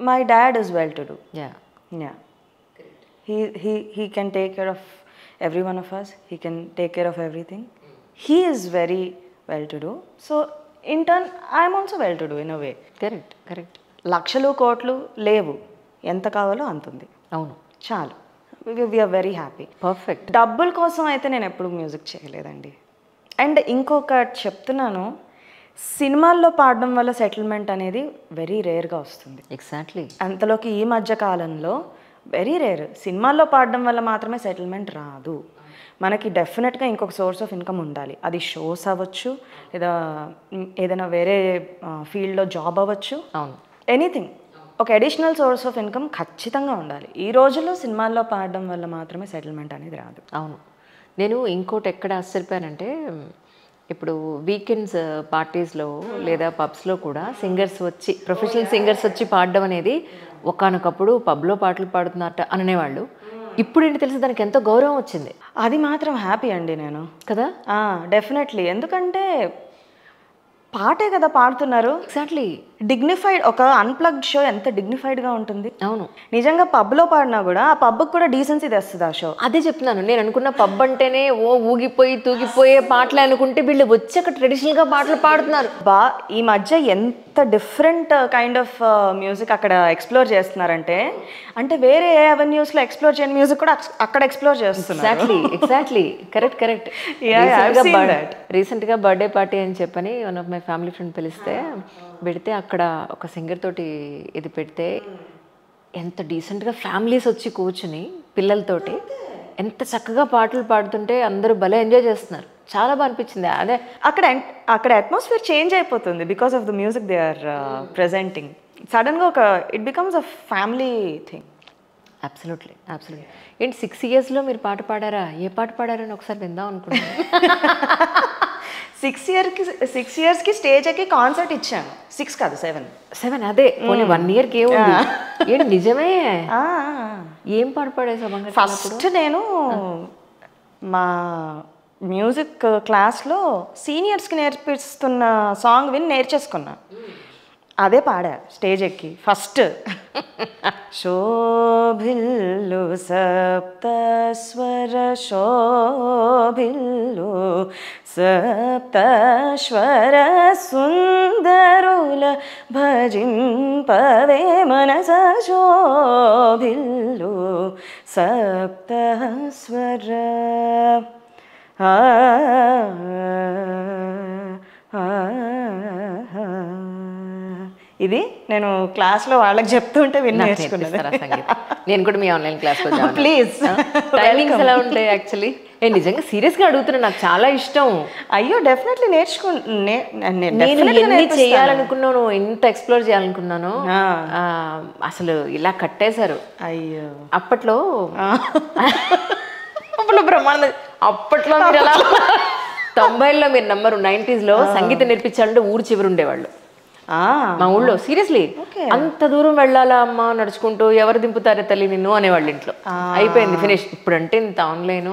my dad is well to do. Yeah. He can take care of every one of us. He can take care of everything. He is very well to do. So in turn I am also well to do in a way. Correct. లక్షలు కోట్లు లేవు, ఎంత కావాలో అంత ఉంది, అవును, చాలు. We are very happy. Perfect. డబ్బుల కోసం అయితే నేను ఎప్పుడు మ్యూజిక్ చేయలేదండి. అండ్ ఇంకొకటి చెప్తున్నాను, సినిమాల్లో పాడడం వల్ల సెటిల్మెంట్ అనేది వెరీ రేర్గా వస్తుంది. ఎగ్జాక్ట్లీ. అంతలోకి ఈ మధ్య కాలంలో వెరీ రేర్. సినిమాల్లో పాడడం వల్ల మాత్రమే సెటిల్మెంట్ రాదు. మనకి డెఫినెట్గా ఇంకొక సోర్స్ ఆఫ్ ఇన్కమ్ ఉండాలి. అది షోస్ అవ్వచ్చు, లేదా ఏదైనా వేరే ఫీల్డ్లో జాబ్ అవ్వచ్చు, అవును, ఎనీథింగ్. ఒక అడిషనల్ సోర్స్ ఆఫ్ ఇన్కమ్ ఖచ్చితంగా ఉండాలి. ఈ రోజుల్లో సినిమాల్లో పాడడం వల్ల మాత్రమే సెటిల్మెంట్ అనేది రాదు. అవును. నేను ఇంకోటి ఎక్కడ ఆశ్చర్యపోయానంటే, ఇప్పుడు వీకెండ్స్ పార్టీస్లో లేదా పబ్స్లో కూడా సింగర్స్ వచ్చి, ప్రొఫెషనల్ సింగర్స్ వచ్చి పాడడం అనేది ఒకానొకప్పుడు పబ్లో పాటలు పాడుతున్నట్టు అనేవాళ్ళు. ఇప్పుడు ఏంటి తెలుసు, దానికి ఎంతో గౌరవం వచ్చింది. అది మాత్రం హ్యాపీ అండి నేను, కదా. డెఫినెట్లీ. ఎందుకంటే పాటే కదా పాడుతున్నారు. ఎగ్జాక్ట్లీ. డిగ్నిఫైడ్. ఒక అన్ప్లగ్డ్ షో ఎంత డిగ్నిఫైడ్గా ఉంటుంది. అవును. నిజంగా పబ్లో పాడినా కూడా ఆ పబ్కి కూడా డీసెన్సీ తెస్తుంది ఆ షో. అదే చెప్తున్నాను. నేను అనుకున్న పబ్ అంటేనే ఊగిపోయి తూగిపోయే పాటలు అనుకుంటే వీళ్ళు వచ్చి అక్కడ ట్రెడిషనల్గా పాటలు పాడుతున్నారు. ఈ మధ్య ఎంత డిఫరెంట్ కైండ్ ఆఫ్ మ్యూజిక్ అక్కడ ఎక్స్ప్లోర్ చేస్తున్నారంటే, అంటే వేరే ఏ అవెన్యూస్లో ఎక్స్ప్లోర్ చేయని మ్యూజిక్ కూడా అక్కడ ఎక్స్ప్లోర్ చేస్తున్నారు. ఎగ్జాక్ట్లీ. కరెక్ట్. రీసెంట్గా బర్త్డే పార్టీ అని చెప్పని one of my family friend పిలిస్తే పెడితే, అక్కడ ఒక సింగర్ తోటి ఇది పెడితే ఎంత డీసెంట్గా ఫ్యామిలీస్ వచ్చి కూర్చుని పిల్లలతోటి ఎంత చక్కగా పాటలు పాడుతుంటే అందరూ భలే ఎంజాయ్ చేస్తున్నారు. చాలా బాగా అనిపించింది. అదే అక్కడ అట్మాస్ఫియర్ చేంజ్ అయిపోతుంది because of the music they are presenting. సడన్గా it becomes a family thing. Absolutely. ఏంటి 6 yearsలో మీరు పాట పాడారా? ఏ పాట పాడారని ఒకసారి విందాం అనుకుంటున్నాను. 6 yearsకి స్టేజ్ ఎక్కి కాన్సర్ట్ ఇచ్చాను. 6 కాదు 7. అదే పోనీ 1 yearకి ఏముంది. ఏంటి నిజమే? ఏం పాట పాడేసా? ఫస్ట్ నేను మా మ్యూజిక్ క్లాస్లో సీనియర్స్కి నేర్పిస్తున్న సాంగ్ విని నేర్చేసుకున్నా. అదే పాడా స్టేజ్ ఎక్కి ఫస్ట్. శోభిల్లు సప్తస్వర శోభిల్లు సప్తస్వర సుందరుల భజింపవే మనస శోభిల్లు సప్తస్వర. ఇది నేను క్లాస్లో వాళ్ళకి చెప్తుంటే విని నేర్చుకున్నాను. నేను కూడా మీ ఆన్లైన్ క్లాస్లో ప్లీజ్. టైమింగ్స్ ఎలా ఉంటాయి యాక్చువల్లీ? నేను నిజంగా సీరియస్గా అడుగుతున్నా, నాకు చాలా ఇష్టం. అయ్యో డెఫినెట్లీ నేను ఎన్ని చేయాలనుకున్నాను, ఎంత ఎక్స్ప్లోర్ చేయాలనుకున్నాను, అసలు ఇలా కట్టేశారు. అయ్యో అప్పట్లో బ్రహ్మాండ. అప్పట్లో మీరు ఎలా 90లో మీరు నంబరు 90sలో సంగీతం నేర్పించాలంటే ఊరు చివరి ఉండేవాళ్ళు మా ఊళ్ళో. సీరియస్లీ అంత దూరం వెళ్ళాలా అమ్మ నడుచుకుంటూ, ఎవరు దింపుతారే తల్లి నిన్ను అనేవాళ్ళు ఇంట్లో. అయిపోయింది, ఫినిష్. ఇప్పుడు అంటే ఇంత ఆన్లైన్.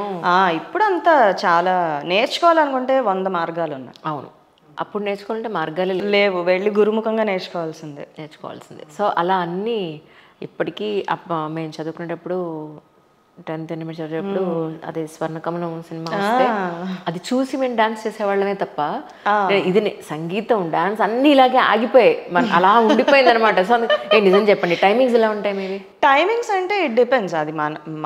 ఇప్పుడు అంతా చాలా నేర్చుకోవాలనుకుంటే 100 మార్గాలు ఉన్నాయి. అవును, అప్పుడు నేర్చుకోవాలంటే మార్గాలు లేవు, వెళ్ళి గురుముఖంగా నేర్చుకోవాల్సిందే. సో అలా అన్నీ ఇప్పటికీ మేము చదువుకునేటప్పుడు 10th చదివేటప్పుడు అదే స్వర్ణకమలం సినిమా వస్తే అది చూసి మేము డాన్స్ చేసేవాళ్ళమే తప్ప, ఇది సంగీతం డాన్స్ అన్ని ఇలాగే ఆగిపోయాయి, అలా ఉండిపోయింది అనమాట. సో నిజం చెప్పండి, టైమింగ్స్ ఎలా ఉంటాయి మీవి? టైమింగ్స్ అంటే ఇట్ డిపెండ్స్. అది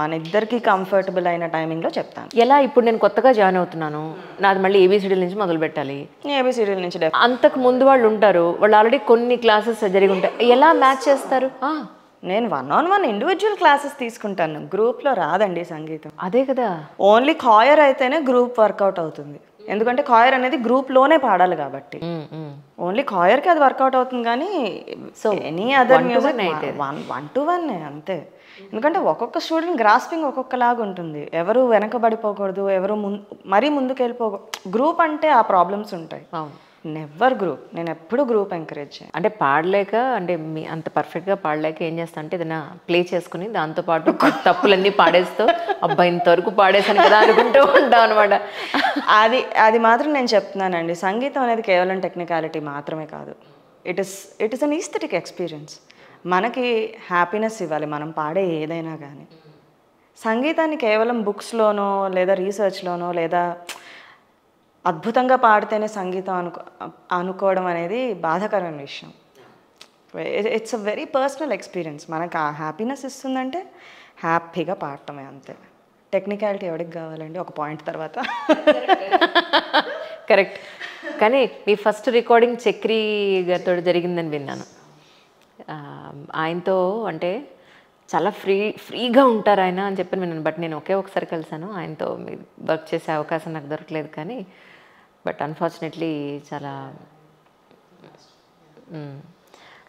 మన ఇద్దరికి కంఫర్టబుల్ అయిన టైమింగ్లో చెప్తాను. ఎలా ఇప్పుడు నేను కొత్తగా జాయిన్ అవుతున్నాను, నాది మళ్ళీ ఏబిసిడీల నుంచి మొదలు పెట్టాలి. ఏబిసిడీల నుంచి అంతకు ముందు వాళ్ళు ఉంటారు, వాళ్ళు ఆల్రెడీ కొన్ని క్లాసెస్ జరిగి ఉంటాయి. ఎలా మ్యాచ్ చేస్తారు? నేను 1-on-1 ఇండివిజువల్ క్లాసెస్ తీసుకుంటాను. గ్రూప్లో రాదండి సంగీతం. అదే కదా, ఓన్లీ కాయర్ అయితేనే గ్రూప్ వర్కౌట్ అవుతుంది. ఎందుకంటే కాయర్ అనేది గ్రూప్లోనే పాడాలి కాబట్టి ఓన్లీ కాయర్కి అది వర్కౌట్ అవుతుంది. కానీ so any other music 1-to-1 అంతే. ఎందుకంటే ఒక్కొక్క స్టూడెంట్ గ్రాస్పింగ్ ఒక్కొక్కలాగా ఉంటుంది. ఎవరు వెనకబడిపోకూడదు, ఎవరు మరీ ముందుకు వెళ్ళిపోకూడదు. గ్రూప్ అంటే ఆ ప్రాబ్లమ్స్ ఉంటాయి. నెవర్ గ్రూప్, నేను ఎప్పుడు గ్రూప్ ఎంకరేజ్ చేయను. అంటే పాడలేక, అంటే మీ అంత పర్ఫెక్ట్గా పాడలేక ఏం చేస్తా అంటే ఏదైనా ప్లే చేసుకుని దాంతోపాటు తప్పులన్నీ పాడేస్తూ అబ్బాయి ఇంతవరకు పాడేసాను కదా అనుకుంటూ ఉంటాం అనమాట. అది మాత్రం నేను చెప్తున్నానండి, సంగీతం అనేది కేవలం టెక్నికాలిటీ మాత్రమే కాదు. It is an aesthetic experience. మనకి హ్యాపీనెస్ ఇవ్వాలి మనం పాడే ఏదైనా కానీ. సంగీతాన్ని కేవలం బుక్స్లోనో లేదా రీసెర్చ్లోనో లేదా అద్భుతంగా పాడితేనే సంగీతం అనుకోవడం అనేది బాధాకరమైన విషయం. It's a very personal experience. మనకు ఆ హ్యాపీనెస్ ఇస్తుందంటే హ్యాపీగా పాడటమే, అంతే. టెక్నికాలిటీ ఎవరికి కావాలండి ఒక పాయింట్ తర్వాత. కరెక్ట్. కానీ మీ ఫస్ట్ రికార్డింగ్ చక్రి గారితో జరిగిందని విన్నాను. ఆయనతో అంటే చాలా ఫ్రీగా ఉంటారు ఆయన అని చెప్పి విన్నాను. బట్ నేను ఒకసారి కలిసాను, ఆయనతో వర్క్ చేసే అవకాశం నాకు దొరకలేదు. కానీ బట్ అన్ఫార్చునేట్లీ చాలా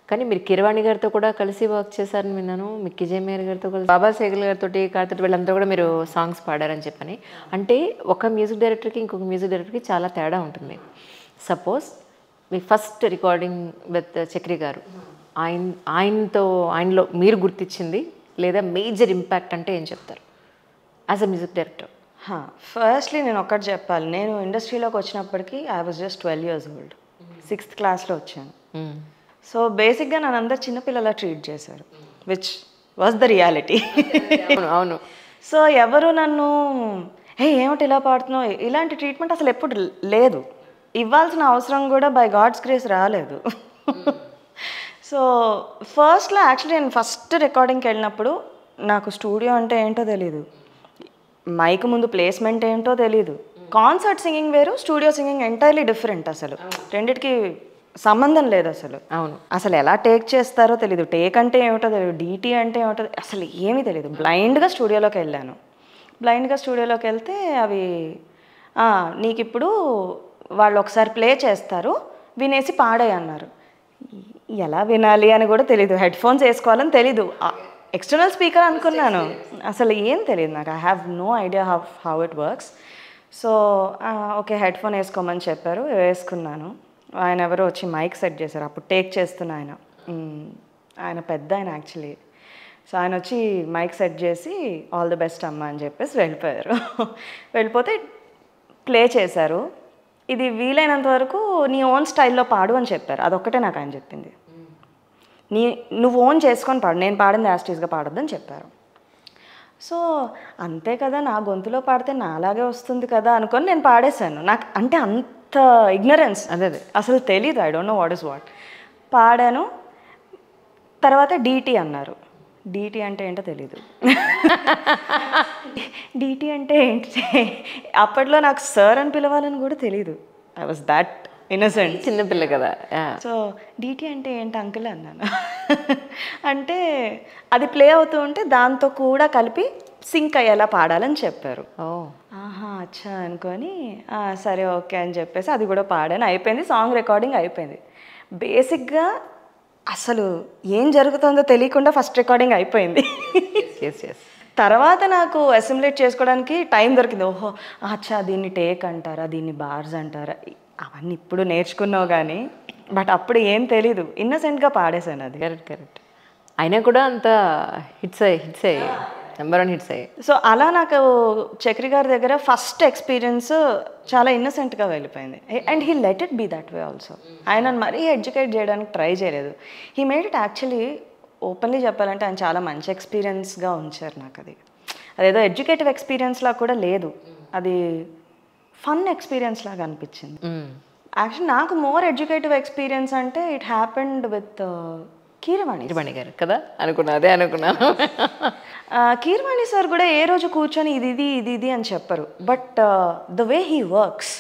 కానీ మీరు కిరవాణి గారితో కూడా కలిసి వర్క్ చేశారని విన్నాను, మిక్కీ జే మేయర్ గారితో కలిసి, బాబా సేగల్ గారితో, కార్తీక్ వీళ్ళందరూ కూడా మీరు సాంగ్స్ పాడారని చెప్పని. అంటే ఒక మ్యూజిక్ డైరెక్టర్కి ఇంకొక మ్యూజిక్ డైరెక్టర్కి చాలా తేడా ఉంటుంది. Suppose me first recording with Chakri గారు, ఆయనలో మీరు గుర్తించింది లేదా మేజర్ ఇంపాక్ట్ అంటే ఏం చెప్తారు as a music director? Firstly నేను ఒకటి చెప్పాలి, నేను ఇండస్ట్రీలోకి వచ్చినప్పటికీ I was just 12 years old, 6th క్లాస్లో వచ్చాను. సో బేసిక్గా నన్ను అందరు చిన్నపిల్లలా ట్రీట్ చేశారు, విచ్ వాజ్ ద రియాలిటీ. అవును. సో ఎవరు నన్ను ఏమిటి ఇలా పాడుతున్నావు ఇలాంటి ట్రీట్మెంట్ అసలు ఎప్పుడు లేదు, ఇవ్వాల్సిన అవసరం కూడా బై గాడ్స్ గ్రేస్ రాలేదు. సో ఫస్ట్లో యాక్చువల్లీ నేను ఫస్ట్ రికార్డింగ్కి వెళ్ళినప్పుడు నాకు స్టూడియో అంటే ఏంటో తెలీదు, మైక్ ముందు ప్లేస్మెంట్ ఏంటో తెలీదు. కాన్సర్ట్ సింగింగ్ వేరు, స్టూడియో సింగింగ్ ఎంటైర్లీ డిఫరెంట్. అసలు రెండిటికి సంబంధం లేదు అసలు. అవును. అసలు ఎలా టేక్ చేస్తారో తెలీదు, టేక్ అంటే ఏమిటో తెలియదు, డీటీ అంటే ఏమిటో అసలు ఏమీ తెలియదు. బ్లైండ్గా స్టూడియోలోకి వెళ్ళాను. బ్లైండ్గా స్టూడియోలోకి వెళ్తే అవి నీకు ఇప్పుడు వాళ్ళు ఒకసారి ప్లే చేస్తారు వినేసి పాడాయి అన్నారు. ఎలా వినాలి అని కూడా తెలీదు, హెడ్ ఫోన్స్ వేసుకోవాలని తెలీదు, ఎక్స్టర్నల్ స్పీకర్ అనుకున్నాను, అసలు ఏం తెలియదు నాకు. I have no idea how it works. So okay headphone వేసుకోమని చెప్పారు, వేసుకున్నాను. ఆయన ఎవరో వచ్చి మైక్ సెట్ చేశారు, అప్పుడు టేక్ చేస్తున్న ఆయన పెద్ద ఆయన యాక్చువల్లీ. సో ఆయన వచ్చి మైక్ సెట్ చేసి ఆల్ ది బెస్ట్ అమ్మ అని చెప్పేసి వెళ్ళిపోయారు. వెళ్ళిపోతే ప్లే చేశారు, ఇది వీలైనంత వరకు నీ ఓన్ స్టైల్లో పాడు అని చెప్పారు. అదొక్కటే నాకు ఆయన చెప్పింది, నువ్వు ఓన్ చేసుకొని పాడు, నేను పాడింది యాస్టీస్గా పాడొద్దని చెప్పారు. సో అంతే కదా, నా గొంతులో పాడితే నాలాగే వస్తుంది కదా అనుకొని నేను పాడేశాను. నాకు అంటే అంత ఇగ్నరెన్స్, అదే అసలు తెలీదు, I don't know what is what. పాడాను. తర్వాత డీటీ అన్నారు, డీటీ అంటే ఏంటో తెలీదు. డీటీ అంటే ఏంటి, అప్పట్లో నాకు సార్ అని పిలవాలని కూడా తెలీదు. ఐ వాజ్ దాట్ ఇన్నసెంట్, చిన్నపిల్ల కదా. సో డీటీ అంటే ఏంటి అంకుల్ అన్నాను. అంటే అది ప్లే అవుతూ ఉంటే దాంతో కూడా కలిపి సింక్ అయ్యేలా పాడాలని చెప్పారు. అచ్చా అనుకొని సరే ఓకే అని చెప్పేసి అది కూడా పాడాను, అయిపోయింది. సాంగ్ రికార్డింగ్ అయిపోయింది. బేసిక్గా అసలు ఏం జరుగుతుందో తెలియకుండా ఫస్ట్ రికార్డింగ్ అయిపోయింది. తర్వాత నాకు అసిమ్యులేట్ చేసుకోవడానికి టైం దొరికింది. ఓహో అచ్చా దీన్ని టేక్ అంటారా, దీన్ని బార్స్ అంటారా, అవన్నీ ఇప్పుడు నేర్చుకున్నావు కానీ బట్ అప్పుడు ఏం తెలీదు, ఇన్నసెంట్గా పాడేశాను అది. కరెక్ట్. అయినా కూడా అంత హిట్స్ అయ్యి నెంబర్ 1 హిట్స్ అయ్యాయి. సో అలా నాకు చక్రి గారి దగ్గర ఫస్ట్ ఎక్స్పీరియన్స్ చాలా ఇన్నసెంట్గా వెళ్ళిపోయింది. And he let it be that way also. ఆయన మరీ ఎడ్యుకేట్ చేయడానికి ట్రై చేయలేదు. He made it actually, openly చెప్పాలంటే ఆయన చాలా మంచి ఎక్స్పీరియన్స్గా ఉంచారు నాకు. అదేదో ఎడ్యుకేటివ్ ఎక్స్పీరియన్స్లా కూడా లేదు, అది ఫన్ ఎక్స్పీరియన్స్ లాగా అనిపించింది. యాక్చువల్లీ నాకు మోర్ ఎడ్యుకేటివ్ ఎక్స్పీరియన్స్ అంటే ఇట్ హ్యాపెండ్ విత్ కీరవాణి గారు కదా అనుకున్నాను. కీరవాణి సార్ కూడా ఏ రోజు కూర్చొని ఇది అని చెప్పరు, but the way he works,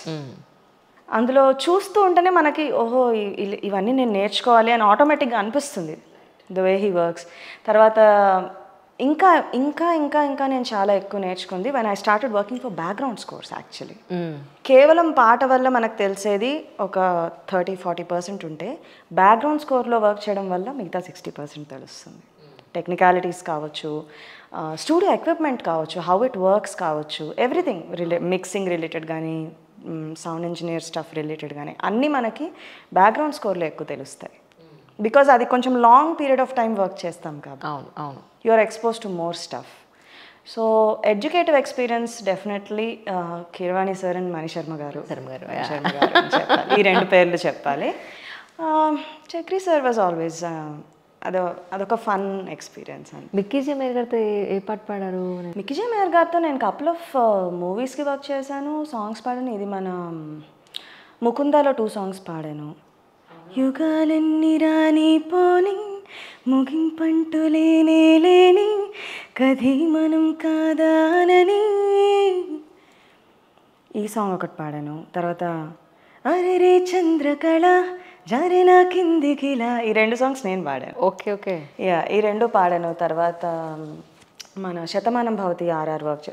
అందులో చూస్తూ ఉంటేనే మనకి ఓహో ఇవన్నీ నేను నేర్చుకోవాలి అని ఆటోమేటిక్గా అనిపిస్తుంది, ద వే హీ వర్క్స్. తర్వాత ఇంకా ఇంకా ఇంకా ఇంకా నేను చాలా ఎక్కువ నేర్చుకుంది when I started working for background scores. Actually కేవలం పాట వల్ల మనకు తెలిసేది ఒక 30-40% ఉంటే బ్యాక్గ్రౌండ్ స్కోర్లో వర్క్ చేయడం వల్ల మిగతా 60% తెలుస్తుంది. టెక్నికాలిటీస్ కావచ్చు, స్టూడియో ఎక్విప్మెంట్ కావచ్చు, హౌ ఇట్ వర్క్స్ కావచ్చు, ఎవ్రీథింగ్ మిక్సింగ్ రిలేటెడ్ కానీ సౌండ్ ఇంజనీర్ స్టఫ్ రిలేటెడ్ కానీ అన్నీ మనకి బ్యాక్గ్రౌండ్ స్కోర్లో ఎక్కువ తెలుస్తాయి. బికాజ్ అది కొంచెం long period of time work చేస్తాం కాబట్టి అవును అవును you are expose to more stuff. So educative experience definitely Keeravani sir and Mani Sharma garu అని చెప్పాలి, ఈ 2 పేర్లు చెప్పాలి. చక్రి సార్ వాజ్ ఆల్వేస్ అదొక ఫన్ ఎక్స్పీరియన్స్ అండి. మిక్కీ మేయర్ గారితో ఏ పాట పాడారు? మిక్కీ మేయర్ గారితో నేను కపుల్ ఆఫ్ మూవీస్కి వర్క్ చేశాను, సాంగ్స్ పాడాను. ఇది మన ముకుందాలో 2 సాంగ్స్ పాడాను. యుగాలెన్ని రాని పోని ముగింపంటూ లేనే లేని కథే మనం కాదానని ఈ సాంగ్ ఒకటి పాడాను. తర్వాత అరే చంద్రకళ జారినా కిందికిలా ఈ 2 సాంగ్స్ నేను పాడాను. ఓకే ఓకే ఈ 2 పాడాను. తర్వాత మన శతమానం భవతి ఆర్ఆర్ వర్క్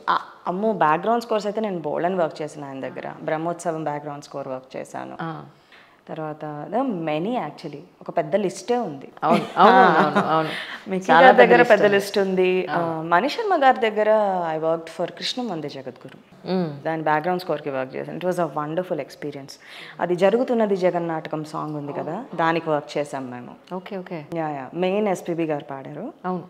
అమ్మో బ్యాక్గ్రౌండ్ స్కోర్స్ అయితే నేను బోల్డన్ వర్క్ చేశాను ఆయన దగ్గర. బ్రహ్మోత్సవం బ్యాక్గ్రౌండ్ స్కోర్ వర్క్ చేశాను. తర్వాత మెనీ యాక్చువల్లీ ఒక పెద్ద లిస్టే ఉంది. మిక్కీ గారి దగ్గర పెద్ద లిస్ట్ ఉంది. మణిశర్మ గారి దగ్గర ఐ వర్క్ ఫర్ కృష్ణం వందే జగద్గురు, దాని బ్యాక్గ్రౌండ్ స్కోర్కి వర్క్ చేశాను. It was a wonderful experience. అది జరుగుతున్నది జగన్నాటకం సాంగ్ ఉంది కదా, దానికి వర్క్ చేసాం మేము. Okay okay yeah main SPB గారు పాడారు, అవును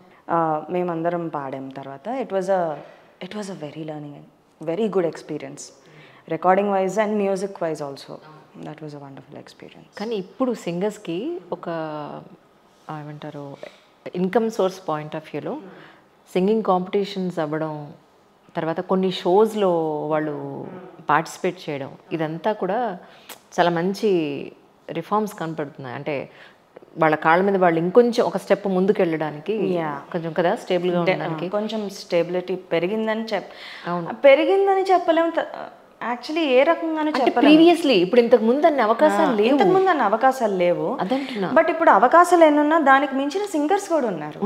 మేమందరం పాడాం. తర్వాత it was a very learning very good experience, recording wise and music wise also. That was a wonderful experience. కానీ ఇప్పుడు సింగర్స్కి ఒక ఏమంటారు ఇన్కమ్ సోర్స్ పాయింట్ ఆఫ్ వ్యూలో సింగింగ్ కాంపిటీషన్స్ అవ్వడం, తర్వాత కొన్ని షోస్లో వాళ్ళు పార్టిసిపేట్ చేయడం, ఇదంతా కూడా చాలా మంచి రిఫార్మ్స్ కనపడుతున్నాయి. అంటే వాళ్ళ కాళ్ళ మీద వాళ్ళు ఇంకొంచెం ఒక స్టెప్ ముందుకు వెళ్ళడానికి కొంచెం కదా స్టేబుల్గా ఉండడానికి కొంచెం స్టేబిలిటీ పెరిగిందని చెప్పలేము. యాక్చువల్లీ ఏ రకంగానూ చెప్పలేము. ప్రీవియస్లీ ఇప్పుడు ఇంతకు ముందు అన్ని అవకాశాలు లేవు, ఇంతకు ముందు అన్ని అవకాశాలు లేవు అదంటున్నా. బట్ ఇప్పుడు అవకాశాలు ఎన్నున్నా దానికి మించిన సింగర్స్ కూడా ఉన్నారు.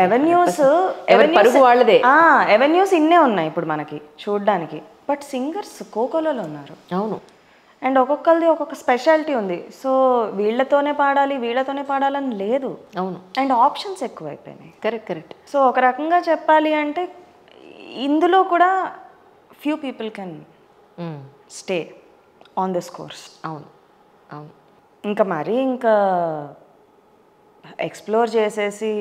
ఎవెన్యూస్ పరుగు వాళ్ళదే, ఎవెన్యూస్ ఇన్నే ఉన్నాయి ఇప్పుడు మనకి చూడడానికి. బట్ సింగర్స్ కోకోలలో ఉన్నారు. అవును. అండ్ ఒక్కొక్కరిది ఒక్కొక్క స్పెషాలిటీ ఉంది. సో వీళ్ళతోనే పాడాలని లేదు. అవును. అండ్ ఆప్షన్స్ ఎక్కువైపోయినాయి. కరెక్ట్. సో ఒక రకంగా చెప్పాలి అంటే ఇందులో కూడా few people can stay on this course. అవును. ఇంకా ఎక్స్ప్లోర్ చేసేసి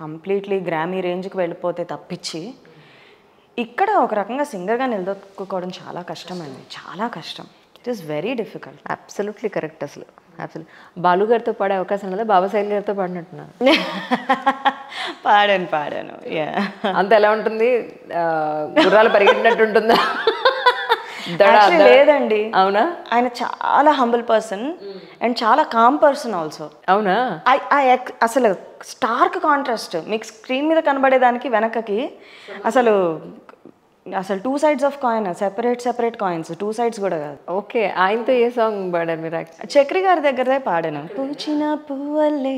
కంప్లీట్లీ గ్రామీ రేంజ్కి వెళ్ళిపోతే తప్పించి ఇక్కడ ఒక రకంగా సింగర్గా నిలదొక్కుకోవడం చాలా కష్టం అండి, చాలా కష్టం. It is very difficult. Absolutely correct. అసలు బాలు గారితో పాడే అవకాశం లేదా? బాబాసాహెబ్ గారితో పాడినట్టున్నా? పాడాను. అంత ఎలా ఉంటుంది? గుర్రాలు పరిగెట్టినట్టు ఉంటుందా? లేదండి. అవునా? ఆయన చాలా హంబుల్ పర్సన్ అండ్ చాలా కామ్ పర్సన్ ఆల్సో. అవునా? అసలు స్టార్క్ కాంట్రాస్ట్. మీకు స్క్రీన్ మీద కనబడేదానికి వెనకకి అసలు 2 sides of coin, separate coins, 2 sides కూడా కాదు. ఓకే. ఆయనతో ఏ సాంగ్ పాడారు మీరు? చక్రి గారి దగ్గరే పాడాను. పూచిన పువ్వల్లే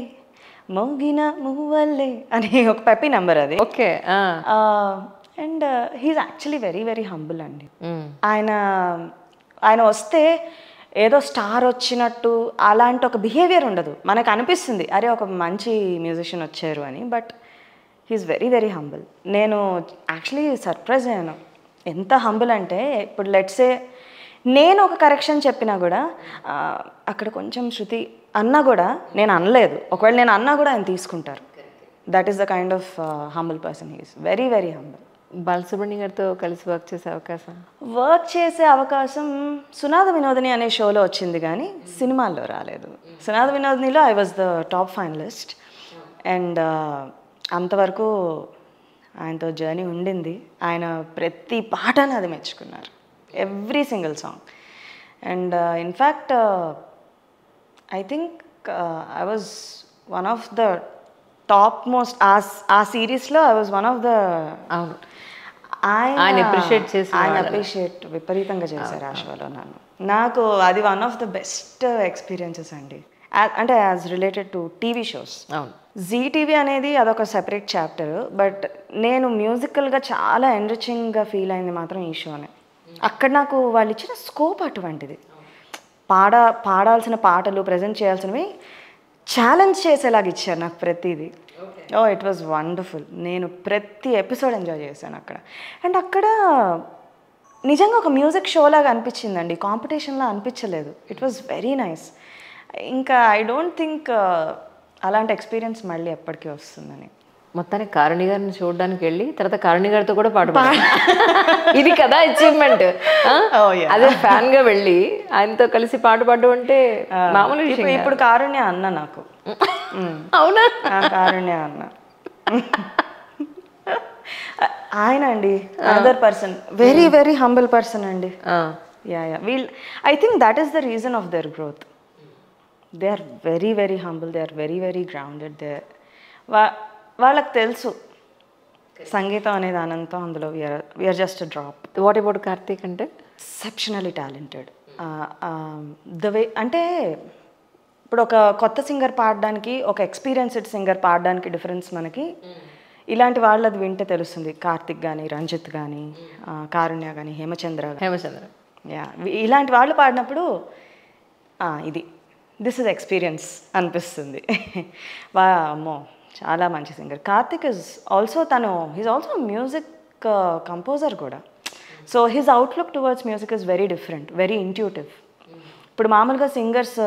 మోగిన మువ్వల్లే అని ఒక పెప్పీ నెంబర్ అది. Okay. And he's actually very very humble అండి. ఆయన వస్తే ఏదో స్టార్ వచ్చినట్టు అలాంటి ఒక బిహేవియర్ ఉండదు. మనకు అనిపిస్తుంది అరే ఒక మంచి మ్యూజిషియన్ వచ్చారు అని. But he's very very humble. నేను యాక్చువల్లీ సర్ప్రైజ్ అయ్యాను ఎంత హంబుల్ అంటే. ఇప్పుడు లెట్సే నేను ఒక కరెక్షన్ చెప్పినా కూడా అక్కడ కొంచెం శృతి అన్నా కూడా నేను అనలేదు, ఒకవేళ నేను అన్నా కూడా ఆయన తీసుకుంటారు. That is the kind of humble person. He's very very humble. Balasubrahmanyam గారితో కలిసి వర్క్ చేసే అవకాశం సునాద వినోదిని అనే షోలో వచ్చింది కానీ సినిమాల్లో రాలేదు. సునాద వినోదినిలో I was the top finalist. And అంతవరకు ఆయనతో జర్నీ ఉండింది. ఆయన ప్రతి పాటని అది మెచ్చుకున్నారు, every single song. And in fact I think I was one of the top most ఆ సిరీస్లో I was one of the. అవును. ఆయన అప్రిషియేట్ విపరీతంగా చేశారు ఆ షోలో నన్ను. నాకు అది one of the best experiences అండి. అంటే as related to TV shows. అవును. జీ టీవీ అనేది అదొక సెపరేట్ చాప్టర్. బట్ నేను మ్యూజికల్గా చాలా ఎన్రిచింగ్గా ఫీల్ అయింది మాత్రం ఈ షోనే. అక్కడ నాకు వాళ్ళు ఇచ్చిన స్కోప్ అటువంటిది. పాడాల్సిన పాటలు ప్రజెంట్ చేయాల్సినవి ఛాలెంజ్ చేసేలాగా ఇచ్చారు నాకు ప్రతిదీ. It was wonderful. నేను ప్రతి ఎపిసోడ్ ఎంజాయ్ చేశాను అక్కడ. అండ్ అక్కడ నిజంగా ఒక మ్యూజిక్ షో లాగా అనిపించిందండి, కాంపిటీషన్లా అనిపించలేదు. It was very nice. ఇంకా ఐ డోంట్ థింక్ అలాంటి ఎక్స్పీరియన్స్ మళ్ళీ ఎప్పటికీ వస్తుందని. మొత్తానికి కారుణి గారిని చూడడానికి వెళ్ళి తర్వాత కారుణి గారితో కూడా పాట ఇది కదా అచీవ్మెంట్. అదే ఫ్యాన్ గా వెళ్ళి ఆయనతో కలిసి పాట పాడడం అంటే మామూలు విషయం. ఇప్పుడు కారుణ్య అన్న నాకు. అవునా? కారుణ్య అన్న ఆయన అండి, other person, very very humble person అండి. I think that is the reason of their growth. They are very very humble, they are very very grounded. వాళ్ళకి తెలుసు సంగీతం అనేది అనంతం, అందులో we're just drop. What about Karthik అంటే ఎక్సెప్షనలీ టాలెంటెడ్. ద వే అంటే ఇప్పుడు ఒక కొత్త సింగర్ పాడడానికి, ఒక ఎక్స్పీరియన్స్డ్ సింగర్ పాడడానికి డిఫరెన్స్ మనకి ఇలాంటి వాళ్ళది వింటే తెలుస్తుంది. కార్తిక్ కానీ, రంజిత్ కానీ, కారుణ్య కానీ, హేమచంద్ర. ఇలాంటి వాళ్ళు పాడినప్పుడు ఇది దిస్ ఇస్ ఎక్స్పీరియన్స్ అనిపిస్తుంది. అమ్మో చాలా మంచి singer. Karthik is also, he's also music composer కూడా. So his outlook towards music is very different, very intuitive. ఇప్పుడు మామూలుగా సింగర్స్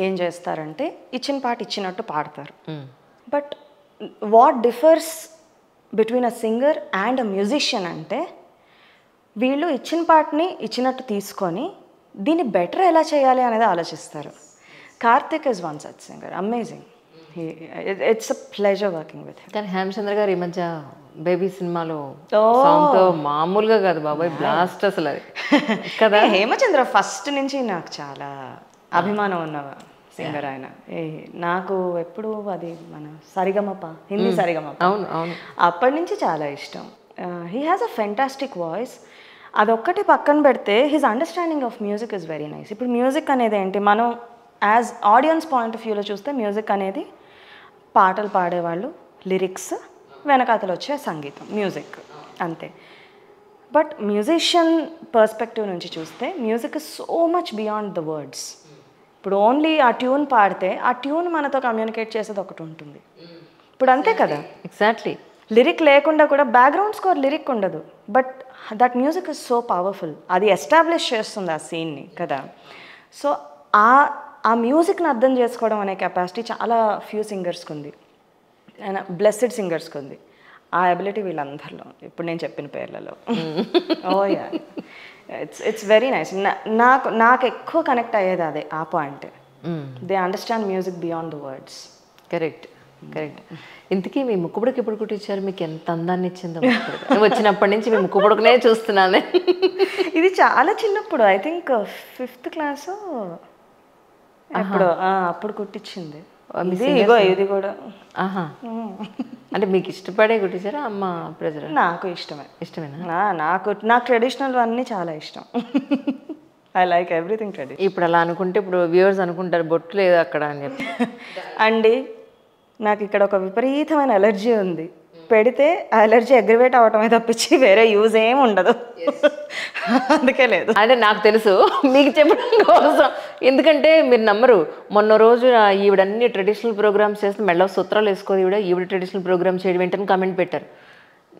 ఏం చేస్తారంటే ఇచ్చిన పాట ఇచ్చినట్టు పాడతారు. But what differs between a singer and a musician అంటే వీళ్ళు ఇచ్చిన పాటని ఇచ్చినట్టు తీసుకొని దీన్ని బెటర్ ఎలా చేయాలి అనేది ఆలోచిస్తారు. Karthik is one such singer, amazing. It's a pleasure working with him. కానీ హేమచంద్ర గారు ఈ మధ్య బేబీ సినిమాలో సాంగ్తో మామూలుగా కాదు బాబాయ్, బ్లాస్ట్ అసలు అది కదా. హేమచంద్ర ఫస్ట్ నుంచి నాకు చాలా అభిమానం ఉన్న సింగర్ ఆయన. నాకు ఎప్పుడు అది మన సరిగమప, హిందీ సరిగమప, అవును అవును, అప్పటి నుంచి చాలా ఇష్టం. He has a fantastic voice. అదొక్కటి పక్కన పెడితే his understanding of music is very nice. ఇప్పుడు మ్యూజిక్ అనేది ఏంటి, మనం యాజ్ ఆడియన్స్ పాయింట్ ఆఫ్ వ్యూలో చూస్తే మ్యూజిక్ అనేది పాటలు పాడేవాళ్ళు, లిరిక్స్, వెనకాతలు వచ్చే సంగీతం, మ్యూజిక్ అంతే. బట్ మ్యూజిషియన్ పర్స్పెక్టివ్ నుంచి చూస్తే music is so much beyond the words. ఇప్పుడు ఓన్లీ ఆ ట్యూన్ పాడితే ఆ ట్యూన్ మనతో కమ్యూనికేట్ చేసేది ఒకటి ఉంటుంది. ఇప్పుడు అంతే కదా, ఎగ్జాక్ట్లీ. లిరిక్ లేకుండా కూడా బ్యాక్గ్రౌండ్ స్కోర్ లిరిక్ ఉండదు, but that music is so powerful. అది ఎస్టాబ్లిష్ చేస్తుంది ఆ సీన్ని కదా. సో ఆ మ్యూజిక్ని అర్థం చేసుకోవడం అనే కెపాసిటీ చాలా ఫ్యూ సింగర్స్కి ఉంది, బ్లెస్డ్ సింగర్స్కి ఉంది. ఆ ఎబిలిటీ వీళ్ళందరిలో ఇప్పుడు నేను చెప్పిన పేర్లలో. ఓ యా, ఇట్స్ వెరీ నైస్. నాకు ఎక్కువ కనెక్ట్ అయ్యేది అదే, ఆ point. They understand music beyond the words. Correct correct. ఇంతకీ మీ ముక్కుపుడికి ఎప్పుడు కుట్టించారు? మీకు ఎంత అందాన్ని ఇచ్చిందో వచ్చినప్పటి నుంచి మీ ముక్కుపుడుకునే చూస్తున్నాను. ఇది చాలా చిన్నప్పుడు, ఐ థింక్ 5th క్లాస్ ఎప్పుడు, అప్పుడు కుట్టించింది. ఇది కూడా అంటే మీకు ఇష్టపడే కుట్టించారా అమ్మ ప్రెజర్? నాకు ఇష్టమేనా? నాకు ట్రెడిషనల్ అన్నీ చాలా ఇష్టం. I like everything traditional. ఇప్పుడు అలా అనుకుంటే ఇప్పుడు వ్యూవర్స్ అనుకుంటారు బొట్టు లేదు అక్కడ అని చెప్పి. అండి, నాకు ఇక్కడ ఒక విపరీతమైన అలర్జీ ఉంది. పెడితే ఆ అలర్జీ అగ్రివేట్ అవటమే తప్పించి వేరే యూజ్ ఏమి ఉండదు. అందుకే లేదు. అంటే నాకు తెలుసు మీకు చెప్పడం కోసం, ఎందుకంటే మీరు నమ్మరు, మొన్న రోజు ఈవిడన్ని ట్రెడిషనల్ ప్రోగ్రామ్స్ చేస్తే మెడలో సూత్రాలు వేసుకోదు ఈవిడ ట్రెడిషనల్ ప్రోగ్రామ్ చేయడం ఏంటని కమెంట్ పెట్టారు.